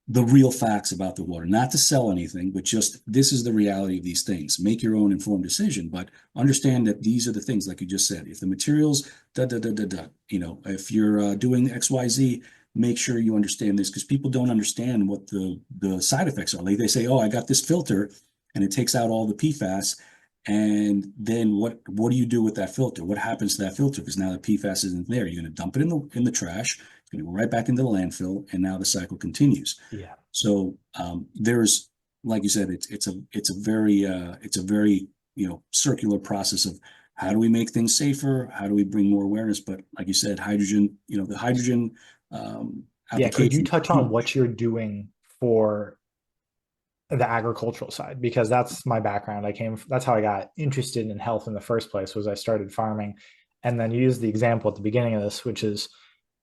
the real facts about the water, not to sell anything, but just this is the reality of these things. Make your own informed decision, but understand that these are the things, like you just said. If the materials, if you're doing XYZ, make sure you understand this, because people don't understand what the side effects are. Like they say, oh, I got this filter and it takes out all the PFAS. And then what do you do with that filter? What happens to that filter? Because now the PFAS isn't there. You're going to dump it in the trash. It's going to go right back into the landfill, and now the cycle continues. Yeah. So there's, like you said, it's a very circular process of How do we make things safer? How do we bring more awareness? But like you said, hydrogen, the hydrogen Yeah, could you application is touch on what huge. you're doing for the agricultural side? Because that's my background. That's how I got interested in health in the first place, was I started farming. And then you used the example at the beginning of this, which is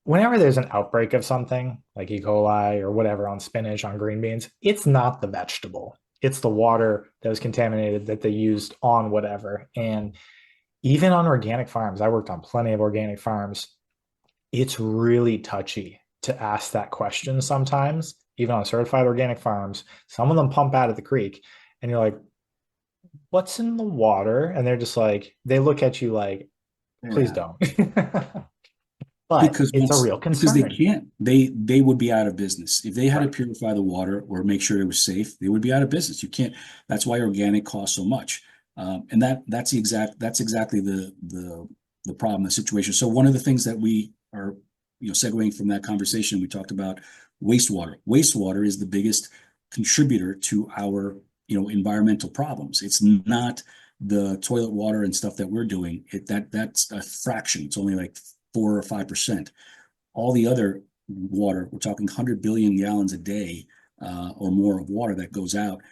whenever there's an outbreak of something like E. coli or whatever on spinach, on green beans, it's not the vegetable. It's the water that was contaminated that they used on whatever. And even on organic farms, I worked on plenty of organic farms. It's really touchy to ask that question sometimes, even on certified organic farms. Some of them pump out of the creek, and you're like, what's in the water? And they're just like, they look at you like, please Yeah. don't. But Because it's a real because they concern. can't, they would be out of business. If they had to Right. purify the water or make sure it was safe, they would be out of business. You can't, that's why organic costs so much. And that's exactly the problem, the situation. So one of the things that we are, segueing from that conversation, we talked about wastewater. Wastewater is the biggest contributor to our, environmental problems. It's not the toilet water and stuff that we're doing. That's a fraction. It's only like 4 or 5%. All the other water, we're talking 100 billion gallons a day or more of water that goes out.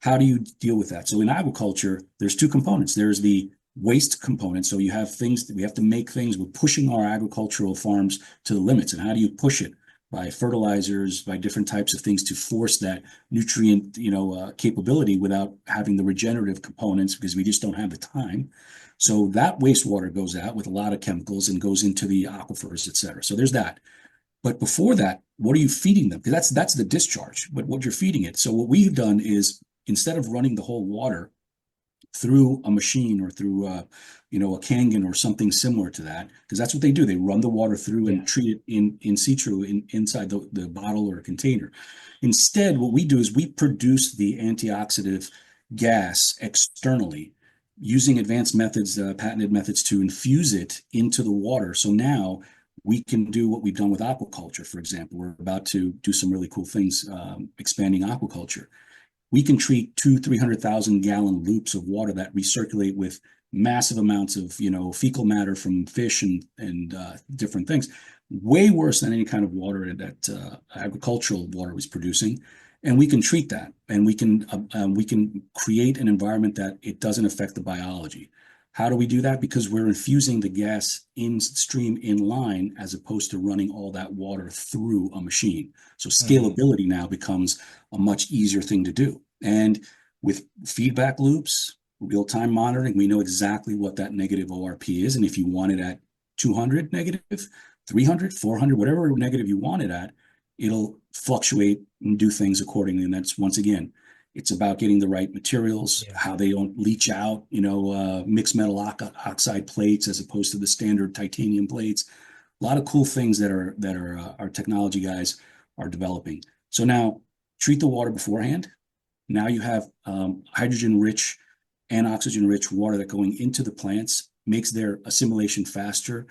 How do you deal with that? So in agriculture, there's two components. There's the waste component. So you have things that we have to make things. We're pushing our agricultural farms to the limits. And how do you push it? By fertilizers, by different types of things to force that nutrient, capability without having the regenerative components because we just don't have the time. So that wastewater goes out with a lot of chemicals and goes into the aquifers, et cetera. So there's that. But before that, what are you feeding them? Because that's the discharge, but what you're feeding it. So what we've done is instead of running the whole water through a machine or through a Kangen or something similar to that, because that's what they do. They run the water through Yeah. and treat it in situ inside the bottle or container. Instead, what we do is we produce the antioxidant gas externally using advanced methods, patented methods to infuse it into the water. So now we can do what we've done with aquaculture, for example. We're about to do some really cool things expanding aquaculture. We can treat 300,000 gallon loops of water that recirculate with massive amounts of fecal matter from fish and different things, way worse than any kind of water that agricultural water was producing. And we can treat that, and we can create an environment that it doesn't affect the biology. How do we do that? Because we're infusing the gas in stream in line as opposed to running all that water through a machine. So Mhm. scalability now becomes a much easier thing to do. And with feedback loops, real-time monitoring, we know exactly what that negative ORP is. And if you want it at 200 negative, 300, 400, whatever negative you want it at, it'll fluctuate and do things accordingly. And that's, once again, it's about getting the right materials, Yeah. how they don't leach out, mixed metal oxide plates as opposed to the standard titanium plates. A lot of cool things that are our technology guys are developing. So now treat the water beforehand. Now you have hydrogen rich and oxygen rich water that going into the plants makes their assimilation faster.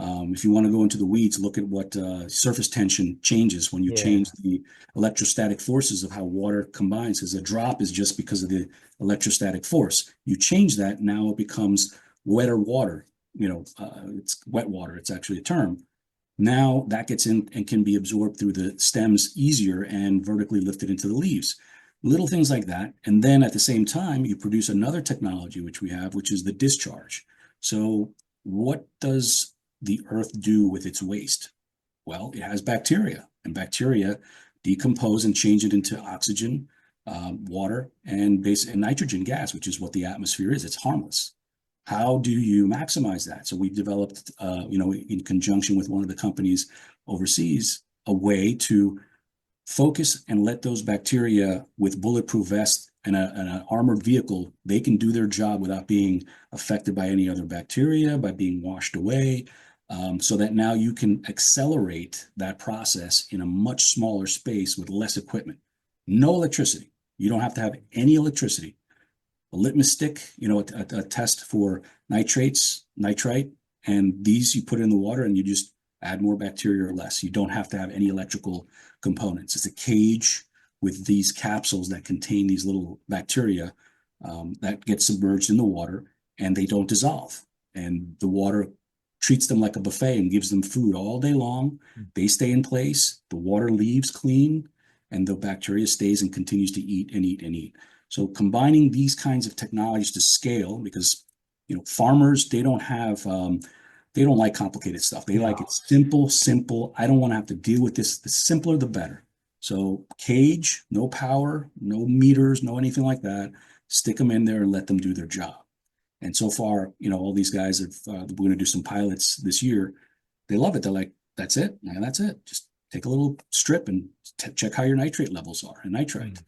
If you want to go into the weeds, look at what surface tension changes when you change Yeah. the electrostatic forces of how water combines. Because a drop is just because of the electrostatic force. You change that, now it becomes wetter water. It's wet water. It's actually a term. Now that gets in and can be absorbed through the stems easier and vertically lifted into the leaves. Little things like that. And then at the same time, you produce another technology, which we have, which is the discharge. So what does the earth do with its waste? Well, it has bacteria, and bacteria decompose and change it into oxygen, water, and nitrogen gas, which is what the atmosphere is. It's harmless. How do you maximize that? So we've developed, in conjunction with one of the companies overseas, a way to focus and let those bacteria with bulletproof vests and an armored vehicle, they can do their job without being affected by any other bacteria, by being washed away, so that now you can accelerate that process in a much smaller space with less equipment. No electricity. You don't have to have any electricity. A litmus stick, a test for nitrates, nitrite, and these you put in the water and you just add more bacteria or less. You don't have to have any electrical components. It's a cage with these capsules that contain these little bacteria that get submerged in the water and they don't dissolve. and the water treats them like a buffet and gives them food all day long. They stay in place, the water leaves clean, and the bacteria stays and continues to eat and eat and eat. So combining these kinds of technologies to scale, because farmers, they don't like complicated stuff. They like it simple, simple. I don't want to have to deal with this. The simpler, the better. So cage, no power, no meters, no anything like that. Stick them in there and let them do their job. And so far, all these guys we're going to do some pilots this year. They love it. They're like, that's it. And that's it. Just take a little strip and check how your nitrate levels are and nitrite.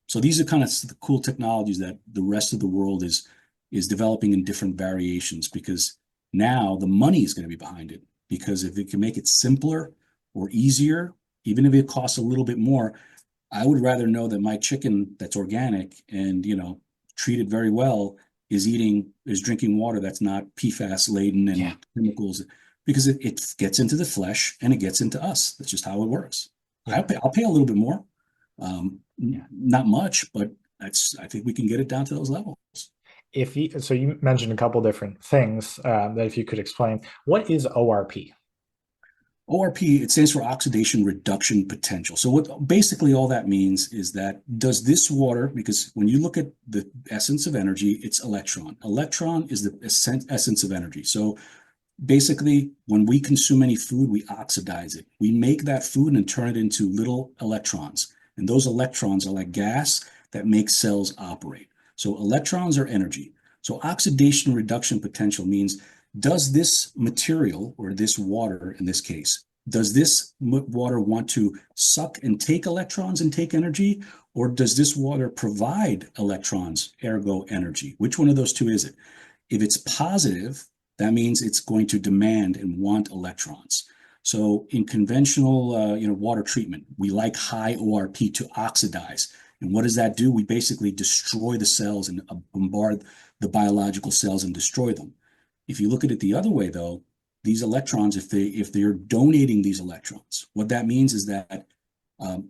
So these are kind of the cool technologies that the rest of the world is developing in different variations, because now the money is going to be behind it. Because if it can make it simpler or easier, even if it costs a little bit more, I would rather know that my chicken that's organic and treated very well is drinking water that's not PFAS laden and chemicals, because it gets into the flesh and it gets into us. That's just how it works. I'll pay a little bit more, not much, but I think we can get it down to those levels. So you mentioned a couple different things that if you could explain, what is ORP? ORP, it stands for oxidation reduction potential. So what basically all that means is that does this water, because when you look at the essence of energy, it's electron. Electron is the essence of energy. So basically, when we consume any food, we oxidize it. We make that food and turn it into little electrons. And those electrons are like gas that makes cells operate. So electrons are energy. So oxidation reduction potential means, does this material, or this water in this case, does this water want to suck and take electrons and take energy? Or does this water provide electrons, ergo energy? Which one of those two is it? If it's positive, that means it's going to demand and want electrons. So in conventional water treatment, we like high ORP to oxidize. And what does that do? We basically destroy the cells and bombard the biological cells and destroy them. If you look at it the other way, though, these electrons, if they're donating these electrons, what that means is that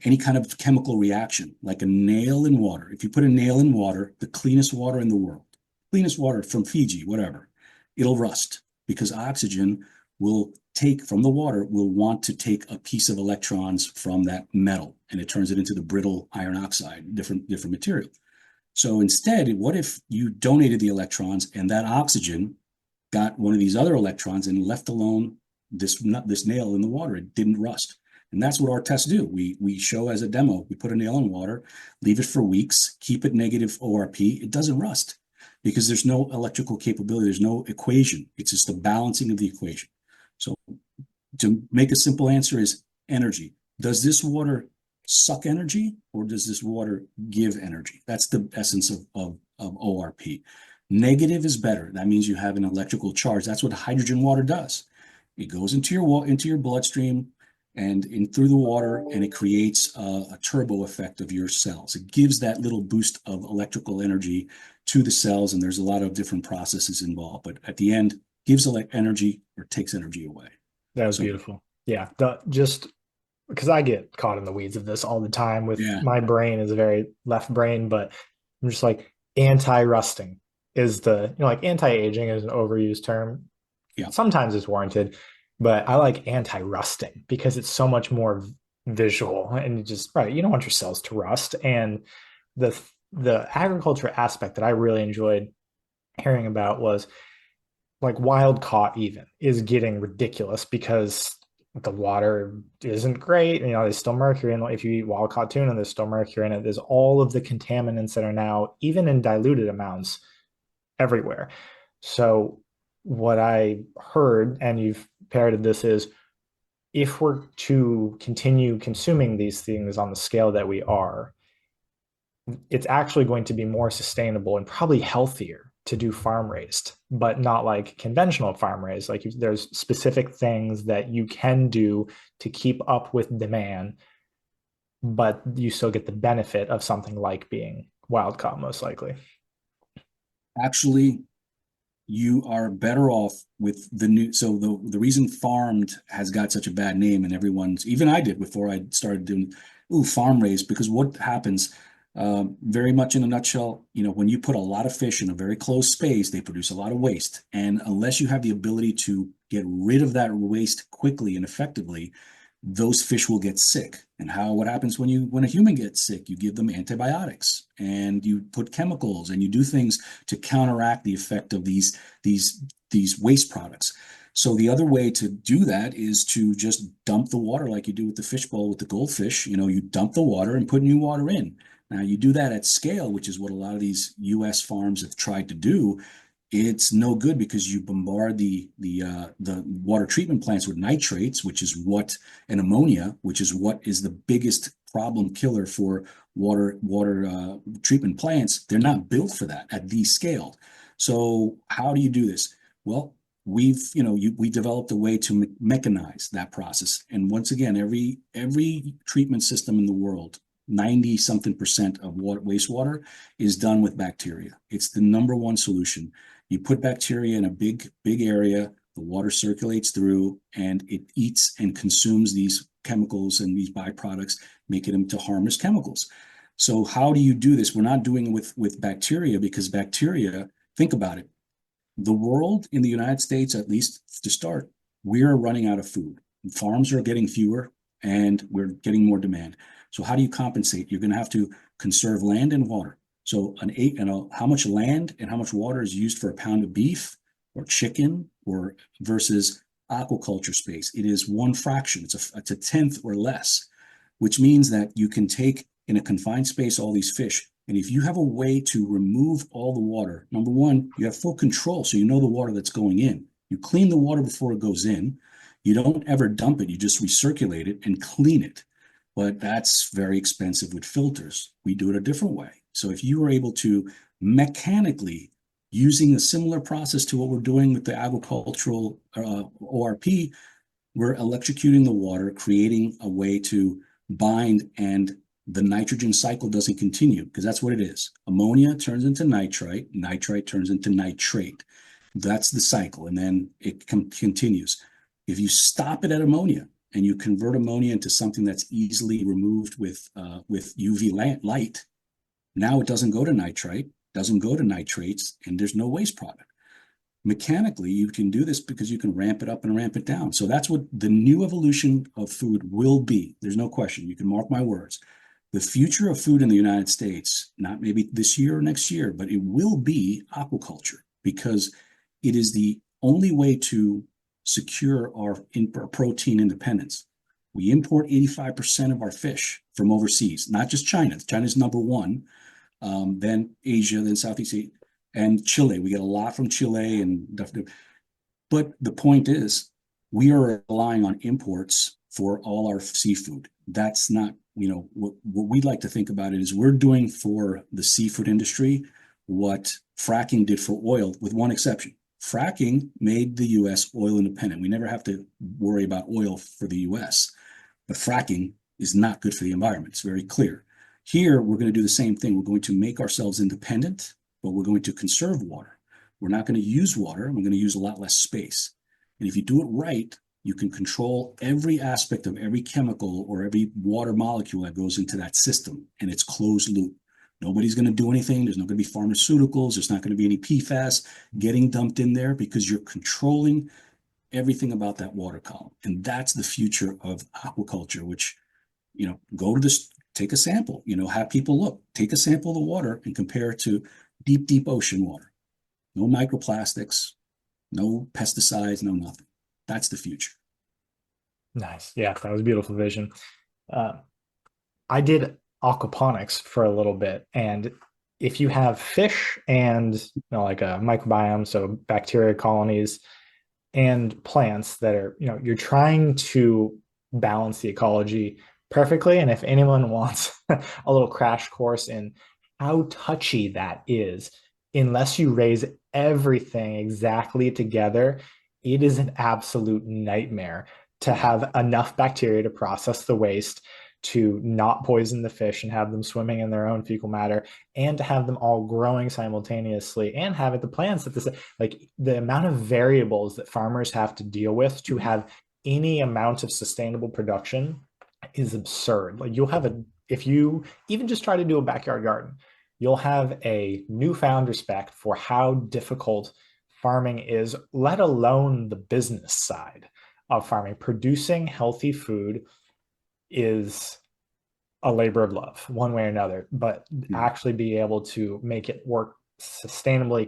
any kind of chemical reaction, like a nail in water, if you put a nail in water, the cleanest water in the world, cleanest water from Fiji, whatever, it'll rust, because oxygen will take from the water, will want to take a piece of electrons from that metal, and it turns it into the brittle iron oxide, different material. So instead, what if you donated the electrons and that oxygen got one of these other electrons and left alone this nail in the water? It didn't rust. And that's what our tests do. We show as a demo, we put a nail in water, leave it for weeks, keep it negative ORP. It doesn't rust because there's no electrical capability. There's no equation. It's just the balancing of the equation. So to make a simple answer is energy. Does this water suck energy, or does this water give energy? That's the essence of ORP. Negative is better. That means you have an electrical charge. That's what hydrogen water does. It goes into your bloodstream and in through the water, and it creates a turbo effect of your cells. It gives that little boost of electrical energy to the cells, and there's a lot of different processes involved. But at the end, gives energy or takes energy away. That was beautiful. Yeah, just because I get caught in the weeds of this all the time with my brain is a very left brain, but I'm just like, anti-rusting is like anti-aging is an overused term. Yeah. Sometimes it's warranted, but I like anti-rusting because it's so much more visual, and you don't want your cells to rust. And the agriculture aspect that I really enjoyed hearing about was like wild caught even is getting ridiculous because the water isn't great. There's still mercury in it. If you eat wild caught tuna, there's still mercury in it. There's all of the contaminants that are now, even in diluted amounts, everywhere. So what I heard, and you've parroted this, is if we're to continue consuming these things on the scale that we are, it's actually going to be more sustainable and probably healthier to do farm raised, but not like conventional farm raised. Like there's specific things that you can do to keep up with demand, but you still get the benefit of something like being wild caught, most likely. Actually, you are better off with the new. So the reason farmed has got such a bad name, and even I did before I started doing farm raised, because what happens, Very much in a nutshell, when you put a lot of fish in a very closed space, they produce a lot of waste. And unless you have the ability to get rid of that waste quickly and effectively, those fish will get sick. And what happens when a human gets sick? You give them antibiotics and you put chemicals and you do things to counteract the effect of these waste products. So the other way to do that is to just dump the water like you do with the fishbowl with the goldfish. You dump the water and put new water in. Now you do that at scale, which is what a lot of these U.S. farms have tried to do. It's no good because you bombard the water treatment plants with nitrates, and ammonia, which is what is the biggest problem killer for water treatment plants. They're not built for that at these scale. So how do you do this? Well, we developed a way to mechanize that process. And once again, every treatment system in the world, 90 something percent of wastewater is done with bacteria. It's the number one solution. You put bacteria in a big area, the water circulates through, and it eats and consumes these chemicals and these byproducts, making them to harmless chemicals. So how do you do this? We're not doing it with bacteria, because bacteria, think about it. The world, in the United States, at least to start, we're running out of food. Farms are getting fewer and we're getting more demand. So how do you compensate? You're going to have to conserve land and water. So how much land and how much water is used for a pound of beef or chicken or versus aquaculture space? It is one fraction. It's a tenth or less, which means that you can take in a confined space all these fish. And if you have a way to remove all the water, number one, you have full control. So you know the water that's going in. You clean the water before it goes in. You don't ever dump it. You just recirculate it and clean it. But that's very expensive with filters. We do it a different way. So if you are able to mechanically, using a similar process to what we're doing with the agricultural ORP, we're electrocuting the water, creating a way to bind, and the nitrogen cycle doesn't continue, because that's what it is. Ammonia turns into nitrite, nitrite turns into nitrate. That's the cycle, and then it continues. If you stop it at ammonia and you convert ammonia into something that's easily removed with UV light, now it doesn't go to nitrite, doesn't go to nitrates, and there's no waste product. Mechanically, you can do this because you can ramp it up and ramp it down. So that's what the new evolution of food will be. There's no question. You can mark my words. The future of food in the United States, not maybe this year or next year, but it will be aquaculture, because it is the only way to secure our protein independence. We import 85% of our fish from overseas, not just China. China's number one, then Asia, then Southeast Asia, and Chile. We get a lot from Chile, but the point is, we are relying on imports for all our seafood. That's not, what we'd like to think about it is we're doing for the seafood industry what fracking did for oil, with one exception. Fracking made the U.S. oil independent. We never have to worry about oil for the U.S., but fracking is not good for the environment. It's very clear. Here, we're going to do the same thing. We're going to make ourselves independent, but we're going to conserve water. We're not going to use water. We're going to use a lot less space. And if you do it right, you can control every aspect of every chemical or every water molecule that goes into that system, and it's closed loop. Nobody's going to do anything. There's not going to be pharmaceuticals. There's not going to be any PFAS getting dumped in there, because you're controlling everything about that water column. And that's the future of aquaculture, which, go to this, take a sample, have people look, take a sample of the water and compare it to deep, deep ocean water. No microplastics, no pesticides, no nothing. That's the future. Nice. Yeah, that was a beautiful vision. I did aquaponics for a little bit, and if you have fish and like a microbiome, so bacteria colonies, and plants that are, you're trying to balance the ecology perfectly. And if anyone wants a little crash course in how touchy that is, unless you raise everything exactly together, it is an absolute nightmare to have enough bacteria to process the waste, to not poison the fish and have them swimming in their own fecal matter, and to have them all growing simultaneously, and have it the plants that like the amount of variables that farmers have to deal with to have any amount of sustainable production is absurd. Like you'll have if you even just try to do a backyard garden, you'll have a newfound respect for how difficult farming is, let alone the business side of farming. Producing healthy food is a labor of love, one way or another, but Yeah. actually be able to make it work sustainably,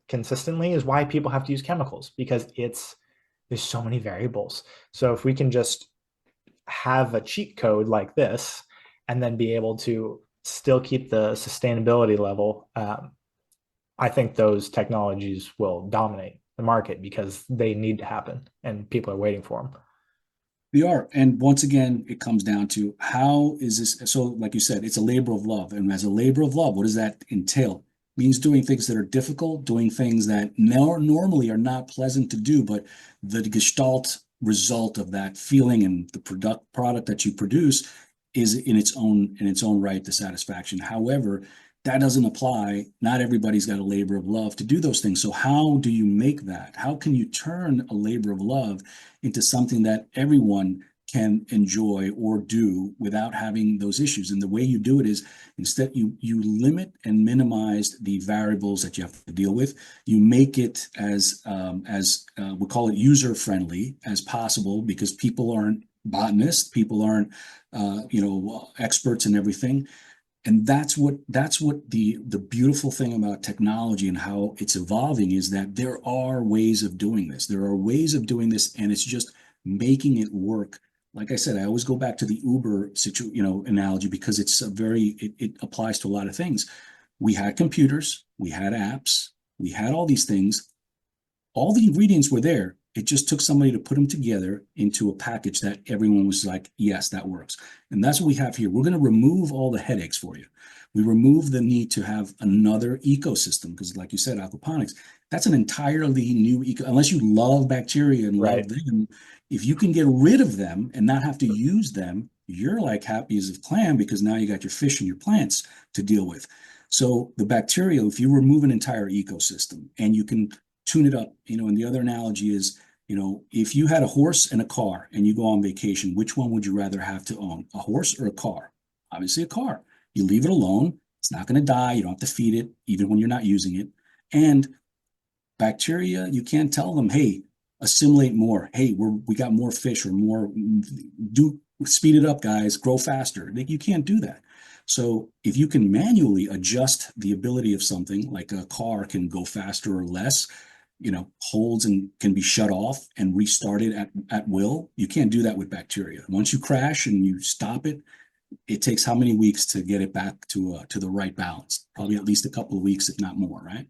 consistently is why people have to use chemicals, because there's so many variables. So if we can just have a cheat code like this and then be able to still keep the sustainability level, I think those technologies will dominate the market because they need to happen and people are waiting for them. They are. And once again, it comes down to how is this? So, like you said, it's a labor of love. And as a labor of love, what does that entail? It means doing things that are difficult, doing things that normally are not pleasant to do, but the gestalt result of that feeling and the product that you produce is in its own right the satisfaction. However, that doesn't apply. Not everybody's got a labor of love to do those things. So how do you make that? How can you turn a labor of love into something that everyone can enjoy or do without having those issues? And the way you do it is instead you limit and minimize the variables that you have to deal with. You make it as we call it user friendly as possible, because people aren't botanists, people aren't experts in everything. And that's what the beautiful thing about technology and how it's evolving is that there are ways of doing this. There are ways of doing this, and it's just making it work. Like I said, I always go back to the Uber analogy, because it applies to a lot of things. We had computers, we had apps, we had all these things. All the ingredients were there. It just took somebody to put them together into a package that everyone was like, yes, that works. And that's what we have here. We're going to remove all the headaches for you. We remove the need to have another ecosystem, because like you said, aquaponics, that's an entirely new unless you love bacteria and Right. love them. If you can get rid of them and not have to use them, you're like happy as a clam, because now you got your fish and your plants to deal with. So the bacteria, if you remove an entire ecosystem and you can tune it up, and the other analogy is, if you had a horse and a car and you go on vacation, which one would you rather have to own, a horse or a car? Obviously a car. You leave it alone. It's not going to die. You don't have to feed it, even when you're not using it. And bacteria, you can't tell them, hey, assimilate more. Hey, we got more fish, or more, do speed it up, guys, grow faster. You can't do that. So if you can manually adjust the ability of something, like a car can go faster or less, holds and can be shut off and restarted at will. You can't do that with bacteria. Once you crash and you stop it, it takes how many weeks to get it back to the right balance? Probably at least a couple of weeks, if not more, right?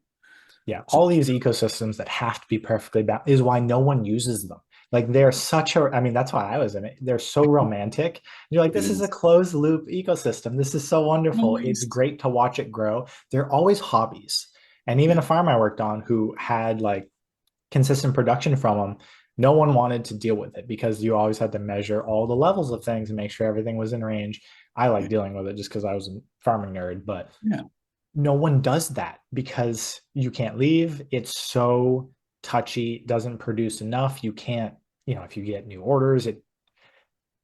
Yeah, So all these ecosystems that have to be perfectly balanced is why no one uses them. Like they're such a, I mean, that's why I was in it. They're so romantic. You're like, it this is a is closed loop ecosystem. This is so wonderful. It's always, great to watch it grow. They're always hobbies. And even a yeah, farm I worked on who had like consistent production from them, no one wanted to deal with it because you always had to measure all the levels of things and make sure everything was in range. I like yeah, dealing with it just because I was a farming nerd, but yeah. no one does that because you can't leave. It's so touchy, doesn't produce enough. You can't, if you get new orders,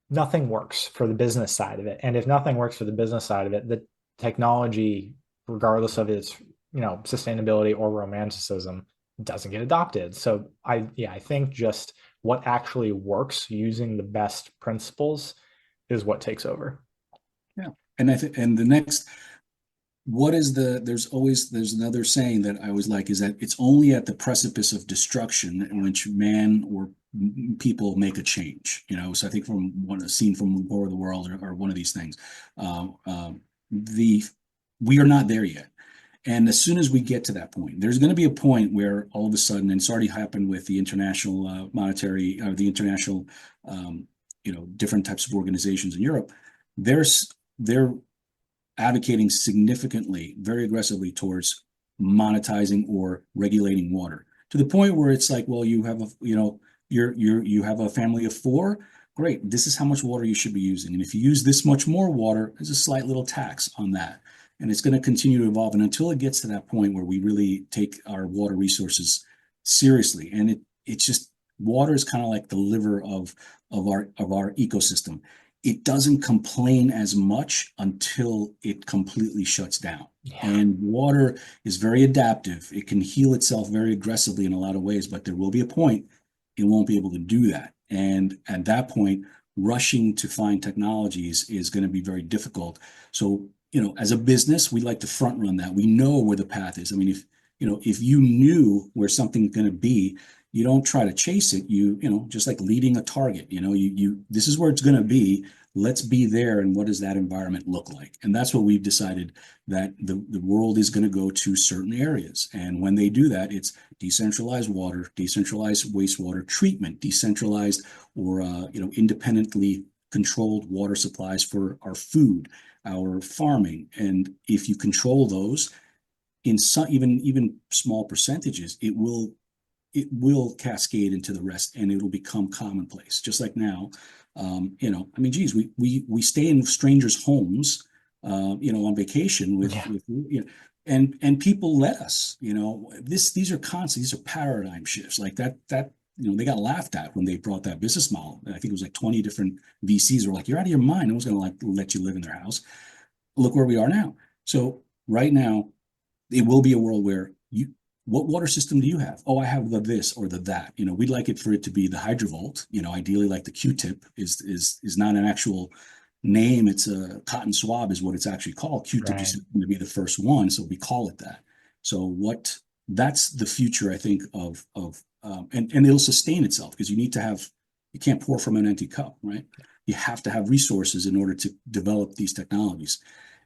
nothing works for the business side of it. And if nothing works for the business side of it, the technology, regardless of its, sustainability or romanticism, doesn't get adopted. So I think just what actually works using the best principles is what takes over. Yeah. And the next, there's another saying that I always like, is that it's only at the precipice of destruction in which man or people make a change. So I think from one scene from War of the World, or one of these things, uh, uh, the we are not there yet. And as soon as we get to that point, there's going to be a point where all of a sudden, and it's already happened with the international monetary, or the international, different types of organizations in Europe. They're advocating significantly, very aggressively towards monetizing or regulating water, to the point where it's like, well, you have you have a family of four. Great. This is how much water you should be using. And if you use this much more water, there's a slight little tax on that. And it's going to continue to evolve. And until it gets to that point where we really take our water resources seriously, and it's just, water is kind of like the liver of our ecosystem. it doesn't complain as much until it completely shuts down. Yeah. And water is very adaptive. It can heal itself very aggressively in a lot of ways, but there will be a point it won't be able to do that. And at that point, rushing to find technologies is going to be very difficult. So, as a business, we like to front run that. We know where the path is. I mean, if you knew where something's going to be, you don't try to chase it. Just like leading a target, this is where it's going to be. Let's be there. And what does that environment look like? And that's what we've decided, that the world is going to go to certain areas. And when they do that, it's decentralized water, decentralized wastewater treatment, decentralized or independently controlled water supplies for our food, our farming. And if you control those in some even small percentages, it will cascade into the rest, and it'll become commonplace. Just like now, I mean, geez, we stay in strangers' homes, on vacation Yeah. and people let us. These are constants. These are paradigm shifts like that. They got laughed at when they brought that business model. I think it was like 20 different VCs were like, "You're out of your mind. No one's going to let you live in their house." Look where we are now. So right now, it will be a world where what water system do you have? Oh, I have the this or the that. We'd like it for it to be the HydrEvolve. Ideally, like the Q-tip is not an actual name. It's a cotton swab is what it's actually called. Q-tip just Right. happened to be the first one, so we call it that. So that's the future, I think, and it'll sustain itself, because you can't pour from an empty cup, right? You have to have resources in order to develop these technologies.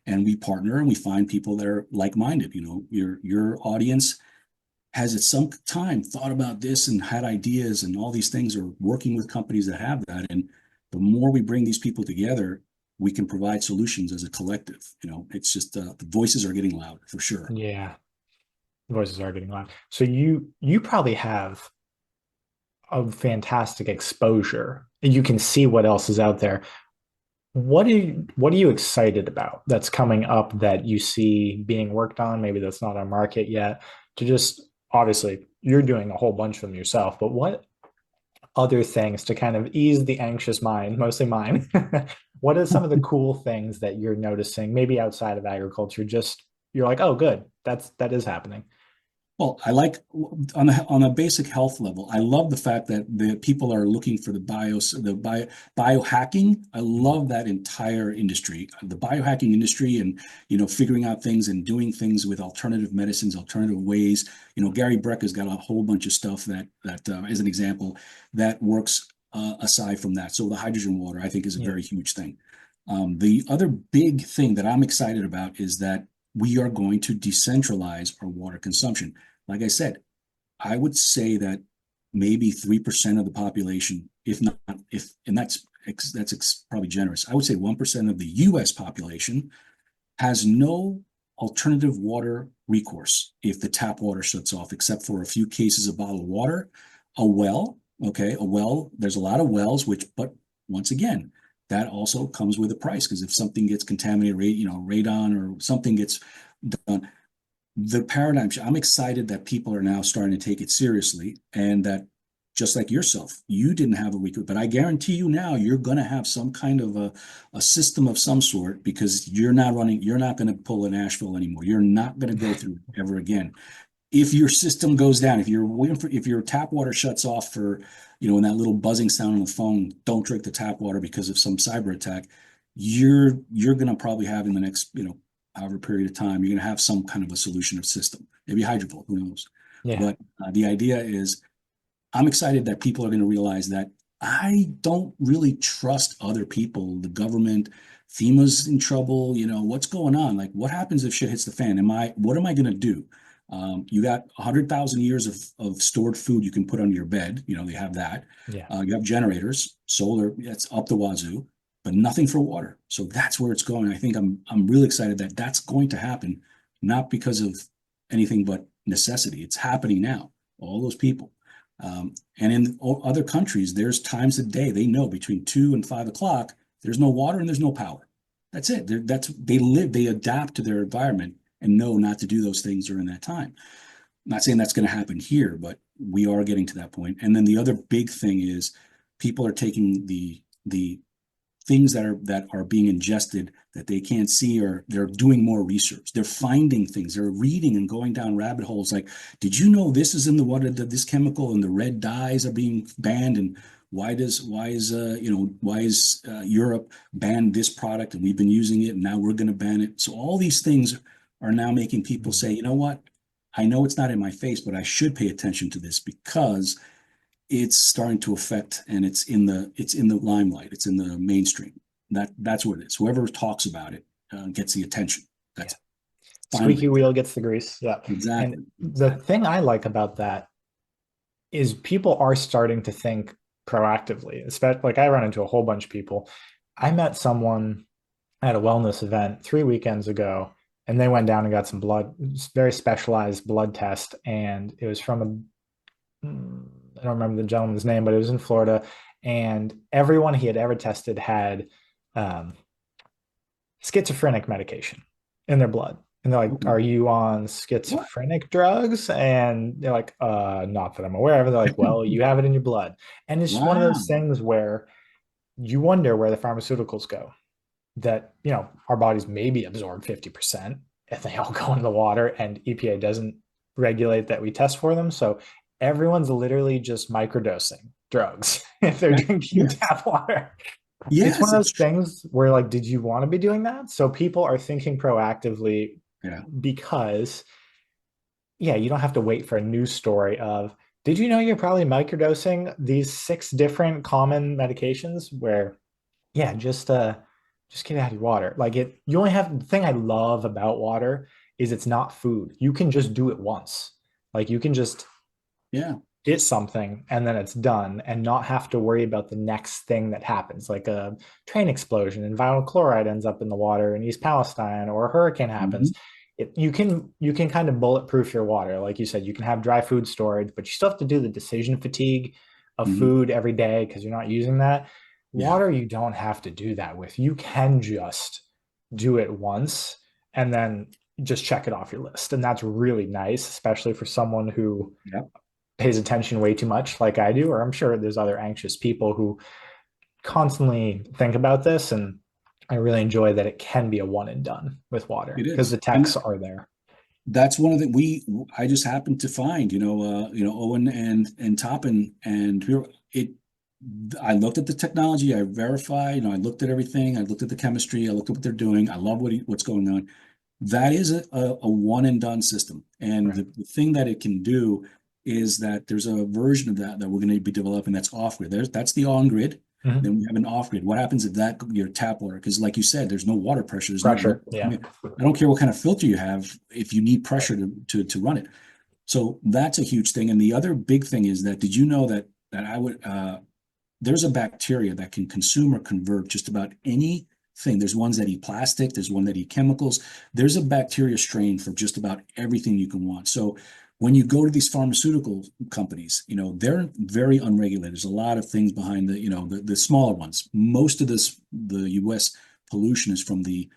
And we partner and we find people that are like-minded. Your audience has at some time thought about this and had ideas and all these things, or working with companies that have that. And the more we bring these people together, we can provide solutions as a collective. It's just the voices are getting louder for sure. Yeah. Voices are getting loud. So you probably have a fantastic exposure. You can see what else is out there. What are you excited about that's coming up that you see being worked on? Maybe that's not on market yet. To just obviously you're doing a whole bunch of them yourself, but what other things to kind of ease the anxious mind, mostly mine? What are some of the cool things that you're noticing, maybe outside of agriculture? Just you're like, oh, good, that is happening. Well, I like on a basic health level. I love the fact that the people are looking for the biohacking. I love that entire industry, the biohacking industry, and figuring out things and doing things with alternative medicines, alternative ways. Gary Brecka's got a whole bunch of stuff that as an example, that works aside from that. So the hydrogen water, I think, is a Yeah. very huge thing. The other big thing that I'm excited about is that we are going to decentralize our water consumption. Like I said, I would say that maybe 3% of the population, if not, and that's probably generous. I would say 1% of the US population has no alternative water recourse if the tap water shuts off, except for a few cases of bottled water, a well. Okay, a well, there's a lot of wells, but once again, that also comes with a price, because if something gets contaminated, radon or something gets done, the paradigm. I'm excited that people are now starting to take it seriously, and that just like yourself, you didn't have a week, but I guarantee you now you're going to have some kind of a system of some sort, because you're not going to pull an Asheville anymore. You're not going to go through it ever again. If your system goes down, if your tap water shuts off for, and that little buzzing sound on the phone, don't drink the tap water because of some cyber attack, you're going to probably have in the next, however period of time, you're going to have some kind of a solution or system, maybe HydrEvolve, who knows? Yeah. But the idea is, I'm excited that people are going to realize that I don't really trust other people, the government. FEMA's in trouble. What's going on? Like, what happens if shit hits the fan? What am I going to do? You got 100,000 years of stored food you can put under your bed. They have that. Yeah. You have generators, solar, that's up the wazoo, but nothing for water. So that's where it's going. I think I'm really excited that that's going to happen, not because of anything but necessity. It's happening now. All those people. And in other countries, there's times a day they know between 2 and 5 o'clock, there's no water and there's no power. That's it. They adapt to their environment and know not to do those things during that time. I'm not saying that's going to happen here, but we are getting to that point. And then the other big thing is people are taking the things that are being ingested that they can't see, or they're doing more research. They're finding things. They're reading and going down rabbit holes like, did you know this is in the water, that this chemical and the red dyes are being banned, and why is Europe banned this product and we've been using it and now we're going to ban it. So all these things are now making people say, you know what? I know it's not in my face, but I should pay attention to this because it's starting to affect, and it's in the limelight. It's in the mainstream. That's what it is. Whoever talks about it gets the attention. That's Squeaky finally wheel gets the grease. Yeah. And exactly. the thing I like about that is people are starting to think proactively. Especially like I run into a whole bunch of people. I met someone at a wellness event 3 weekends ago, and they went down and got some blood, very specialized blood test, and it was from I don't remember the gentleman's name, but it was in Florida, and everyone he had ever tested had um, schizophrenic medication in their blood. And they're like, Okay. "Are you on What? schizophrenic drugs?" And they're like, not that I'm aware of." They're like, "Well, you have it in your blood." And it's just one of those Wow. things where you wonder where the pharmaceuticals go. That, our bodies maybe absorb 50% if they all go into the water, and EPA doesn't regulate that we test for them. So everyone's literally just microdosing drugs if they're That, drinking yes. tap water. It's one Yes, of it's those true. things where, like, did you want to be doing that? So people are thinking proactively Yeah. because, yeah, you don't have to wait for a news story of, did you know you're probably microdosing these 6 different common medications where, yeah, just get it out of your water. Like, you only have, the thing I love about water is it's not food. You can just do it once. Like, you can just Yeah. get something and then it's done, and not have to worry about the next thing that happens, like a train explosion and vinyl chloride ends up in the water in East Palestine, or a hurricane happens. Mhm. You can kind of bulletproof your water. Like you said, you can have dry food storage, but you still have to do the decision fatigue of Mhm. food every day because you're not using that. Yeah. Water, you don't have to do that with. You can just do it once and then just check it off your list. And that's really nice, especially for someone who Yeah. pays attention way too much, like I do, or I'm sure there's other anxious people who constantly think about this. And I really enjoy that it can be a one and done with water It because the is. techs And are there. that's one of the I just happened to find, Owen and Toppin, and here it I looked at the technology, I verified, I looked at everything, I looked at the chemistry, I looked at what they're doing. I love what's going on. That is a one and done system. And Right. the thing that it can do is that there's a version of that we're going to be developing that's off grid. That's the on grid. Mm-hmm. Then we have an off grid. What happens if that your tap water? Because like you said, there's no water pressure. There's no water. Pressure. Yeah. I don't care what kind of filter you have if you need pressure to run it. So that's a huge thing. And the other big thing is that did you know that I would there's a bacteria that can consume or convert just about anything. There's ones that eat plastic, there's one that eat chemicals. There's a bacteria strain for just about everything you can want. So when you go to these pharmaceutical companies, they're very unregulated. There's a lot of things behind the smaller ones. Most of the US pollution is from the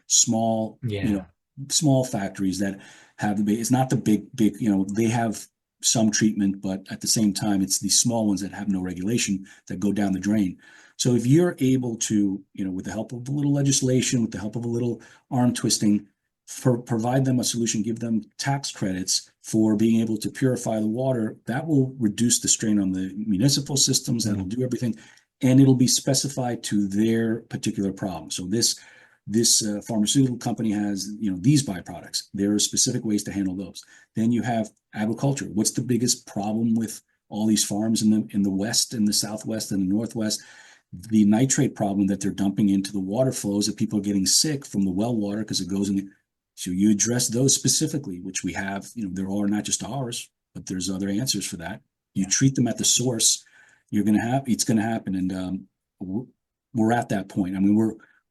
Yeah. small factories that have it's not the big, they have some treatment, but at the same time, it's these small ones that have no regulation that go down the drain. So if you're able to, with the help of a little legislation, with the help of a little arm twisting, provide them a solution, give them tax credits for being able to purify the water, that will reduce the strain on the municipal systems. That'll Mm. do everything, and it'll be specified to their particular problem. So this pharmaceutical company has these byproducts. There are specific ways to handle those. Then you have agriculture. What's the biggest problem with all these farms in the west, in the southwest, and the northwest? The nitrate problem that they're dumping into the water flows, that people are getting sick from the well water because it goes in. So you address those specifically, which we have. There are not just ours, but there's other answers for that. You Yeah. treat them at the source. It's going to happen, and we're at that point. I mean,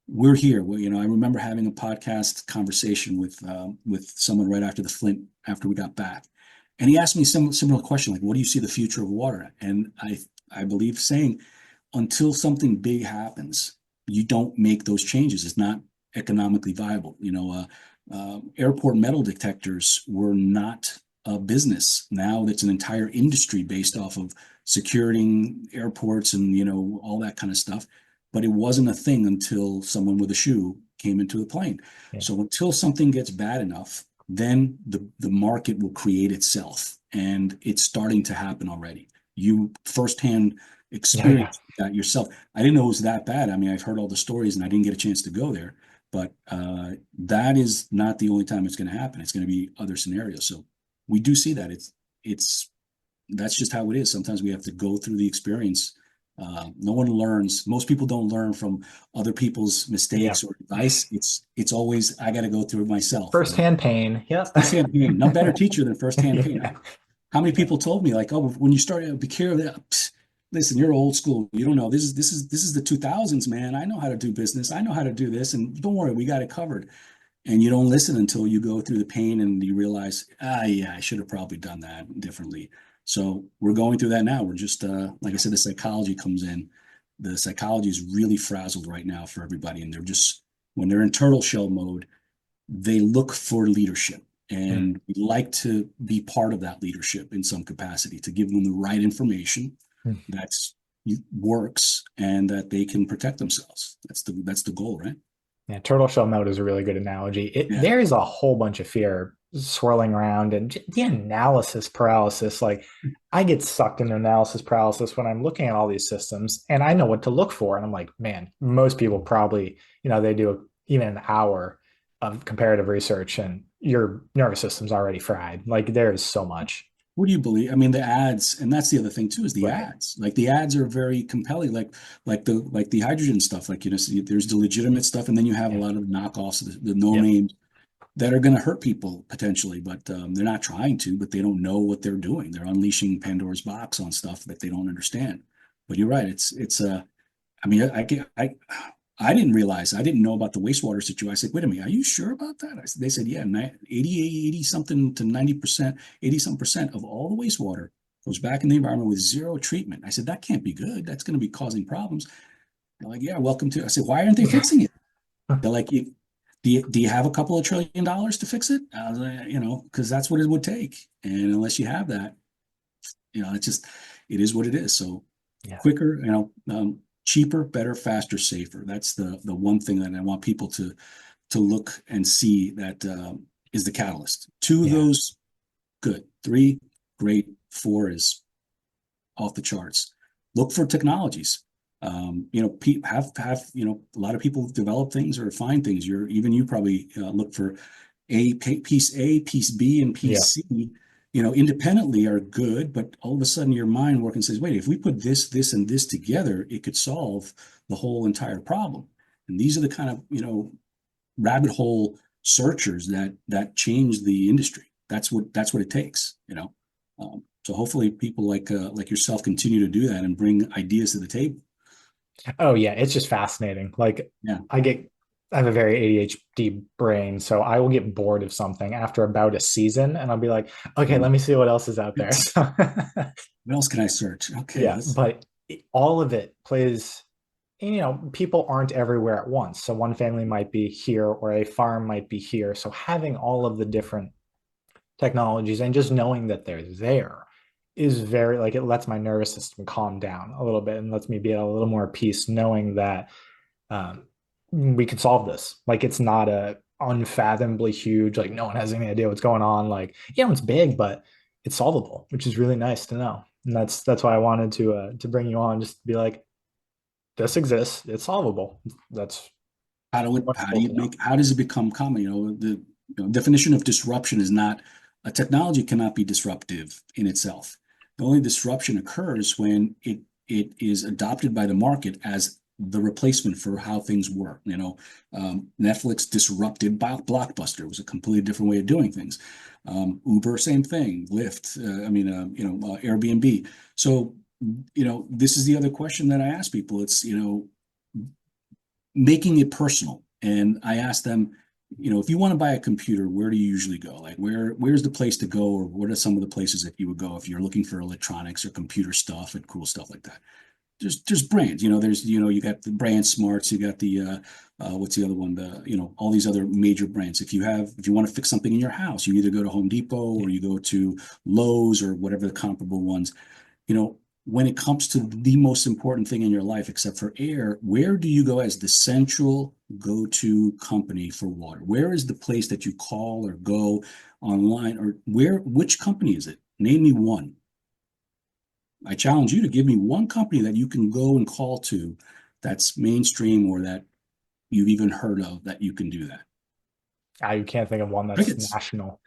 we're here. I remember having a podcast conversation with someone right after after we got back, and he asked me some similar question, like, "What do you see the future of water?" And I believe saying, until something big happens, you don't make those changes. It's not economically viable. Airport metal detectors were not a business. Now it's an entire industry based off of securing airports and all that kind of stuff. but it wasn't a thing until someone with a shoe came into the plane. Yeah. So until something gets bad enough, then the market will create itself. And it's starting to happen already. You firsthand Yeah. Yeah. experience that yourself. I didn't know it was that bad. I mean, I've heard all the stories and I didn't get a chance to go there, but that is not the only time it's going to happen. It's going to be other scenarios. So we do see that it's that's just how it is. Sometimes we have to go through the experience. No one learns. Most people don't learn from other people's Yeah. mistakes or advice. It's always I got to go through it myself. Firsthand pain. Yep. Firsthand pain. No better teacher than firsthand pain. Yeah. How many Yeah. people told me like, oh, when you start, be careful. Listen, you're old school. You don't know. This is the 2000s, man. I know how to do business. I know how to do this, and don't worry, we got it covered. And you don't listen until you go through the pain and you realize, yeah, I should have probably done that differently. So we're going through that now. We're just, like I said, the psychology comes in. The psychology is really frazzled right now for everybody. And they're just, when they're in turtle shell mode, they look for leadership. Mm. And we like to be part of that leadership in some capacity to give them the right information Mm. that's works and that they can protect themselves. That's the goal, right? Yeah, turtle shell mode is a really good analogy. Yeah. There is a whole bunch of fear swirling around and the analysis paralysis. Like I get sucked into analysis paralysis when I'm looking at all these systems and I know what to look for. And I'm like, man, most people probably, they do even an hour of comparative research and your nervous system's already fried. Like there is so much. What do you believe? I mean, the ads, and that's the other thing too, is the Right. ads. Like the ads are very compelling, like the hydrogen stuff. Like, there's the legitimate stuff, and then you have a Yeah. lot of knockoffs, the no Yep. names that are going to hurt people potentially, but they're not trying to, but they don't know what they're doing. They're unleashing Pandora's box on stuff that they don't understand. But you're right. I mean, I didn't realize, I didn't know about the wastewater situation. I said, wait a minute, are you sure about that? They said, yeah, 80 something to 90%, 80 some percent of all the wastewater goes back in the environment with zero treatment. I said, that can't be good. That's going to be causing problems. They're like, yeah, welcome to, I said, why aren't they fixing it? They're like, do you have a couple of $1 trillion to fix it? I was like, because that's what it would take. And unless you have that, it is what it is. So Yeah. quicker, cheaper, better, faster, safer. That's the one thing that I want people to look and see that is the catalyst. Two of Yeah. those, good. Three, great. Four is off the charts. Look for technologies. Have a lot of people develop things or find things. You probably look for piece A, piece B, and Yeah. piece C. Independently are good, but all of a sudden your mind works and says, wait, if we put this, and this together, it could solve the whole entire problem. And these are the kind of, rabbit hole searchers that change the industry. That's what it takes. So hopefully people like yourself continue to do that and bring ideas to the table. Oh yeah, it's just fascinating. Like Yeah. I have a very ADHD brain, so I will get bored of something after about a season and I'll be like, okay, let me see what else is out there. What So else can I search? Okay, yeah, but all of it plays, people aren't everywhere at once. So one family might be here or a farm might be here. So having all of the different technologies and just knowing that they're there is very like it lets my nervous system calm down a little bit and lets me be at a little more peace knowing that um, we can solve this. Like it's not a unfathomably huge, like no one has any idea what's going on. Like, yeah, it's big, but it's solvable, which is really nice to know. And that's why I wanted to bring you on, just to be like, this exists, it's solvable. That's wonderful to know. how does it become common? The definition of disruption is not a technology cannot be disruptive in itself. The only disruption occurs when it is adopted by the market as the replacement for how things work. Netflix disrupted Blockbuster. It was a completely different way of doing things. Uber, same thing. Lyft, Airbnb. So, this is the other question that I ask people. It's, making it personal. And I ask them, if you want to buy a computer, where do you usually go? Like where's the place to go, or what are some of the places that you would go if you're looking for electronics or computer stuff and cool stuff like that? There's brands, you got the brand smarts, you got the what's the other one? All these other major brands. If you want to fix something in your house, you either go to Home Depot or you go to Lowe's or whatever the comparable ones. when it comes to the most important thing in your life, except for air, where do you go as the central go-to company for water? Where is the place that you call or go online, or which company is it? Name me one. I challenge you to give me one company that you can go and call to that's mainstream or that you've even heard of that you can do that. You can't think of one that's Crickets. national.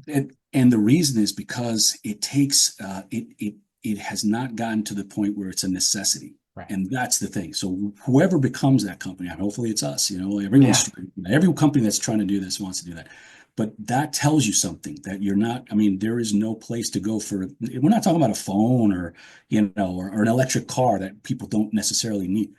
And the reason is because it takes it has not gotten to the point where it's a necessity. Right. And that's the thing. So whoever becomes that company, and hopefully it's us, every company that's trying to do this wants to do that. But that tells you something that you're not, I mean, there is no place to go for, we're not talking about a phone or, or an electric car that people don't necessarily need.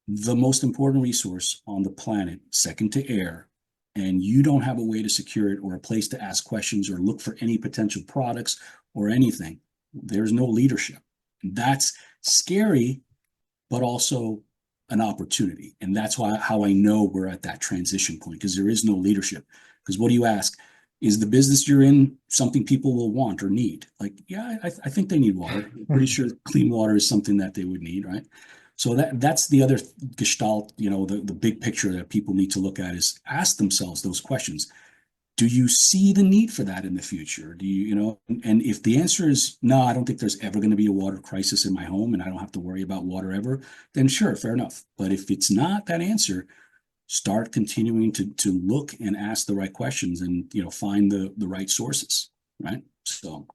The most important resource on the planet, second to air, and you don't have a way to secure it or a place to ask questions or look for any potential products or anything, there's no leadership. That's scary, but also an opportunity. And that's how I know we're at that transition point, because there is no leadership. Because what do you ask? Is the business you're in something people will want or need? Like, yeah, I think they need water. I'm pretty sure clean water is something that they would need, right? So that's the other gestalt, the big picture that people need to look at is ask themselves those questions. Do you see the need for that in the future? Do you, and if the answer is no, I don't think there's ever going to be a water crisis in my home and I don't have to worry about water ever, then sure, fair enough. But if it's not that answer, start continuing to look and ask the right questions and, find the right sources, right? So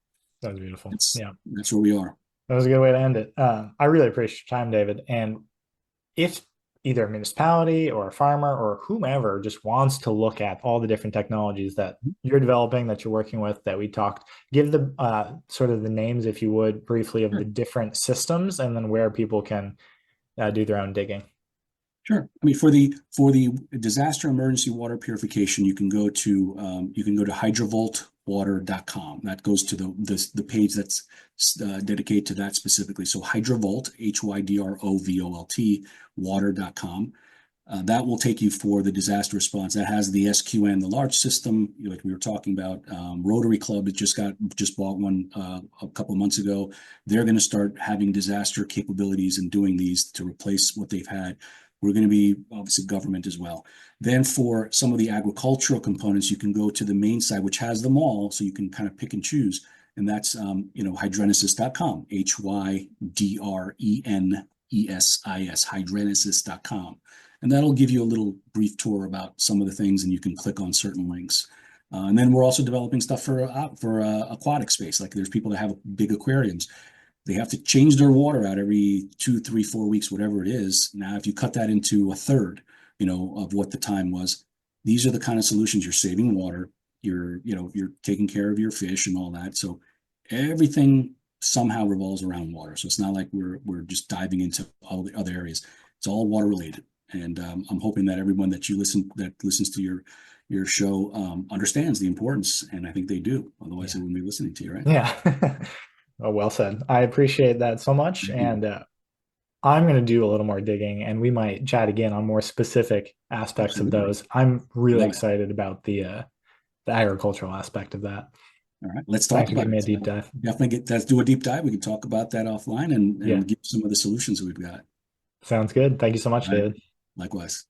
That was beautiful. Yeah. that's where we are. That was a good way to end it. I really appreciate your time, David. And if either a municipality or a farmer or whomever just wants to look at all the different technologies that you're developing, that you're working with, that we talked, give the sort of the names, if you would, briefly of the different systems, and then where people can do their own digging. Sure. I mean, for the disaster emergency water purification, you can go to hydrevolvewater.com. That goes to the page that's dedicated to that specifically. So HydrEvolve, HYDROVOLT, water.com. That will take you for the disaster response. That has the SQN, the large system, like we were talking about. Rotary Club just bought one a couple of months ago. They're going to start having disaster capabilities and doing these to replace what they've had. We're going to be obviously government as well. Then for some of the agricultural components, you can go to the main site, which has them all, so you can kind of pick and choose. And that's hydrenesis.com, HYDRENESIS, hydrenesis.com. And that'll give you a little brief tour about some of the things, and you can click on certain links. And then we're also developing stuff for aquatic space. Like there's people that have big aquariums. They have to change their water out every 2, 3, 4 weeks, whatever it is. Now, if you cut that into a third, of what the time was, these are the kind of solutions. You're saving water. You're taking care of your fish and all that. So everything somehow revolves around water. So it's not like we're just diving into all the other areas. It's all water related. And I'm hoping that everyone that listens to your show understands the importance, and I think they do. Otherwise, they wouldn't be listening to you, right? Yeah. Oh, well said. I appreciate that so much. And I'm going to do a little more digging, and we might chat again on more specific aspects of those. I'm really excited about the agricultural aspect of that. All right, let's talk Thanks for about giving me it. a deep dive. Definitely let's do a deep dive. We can talk about that offline and give some of the solutions we've got. Sounds good. Thank you so much, All right. David. Likewise.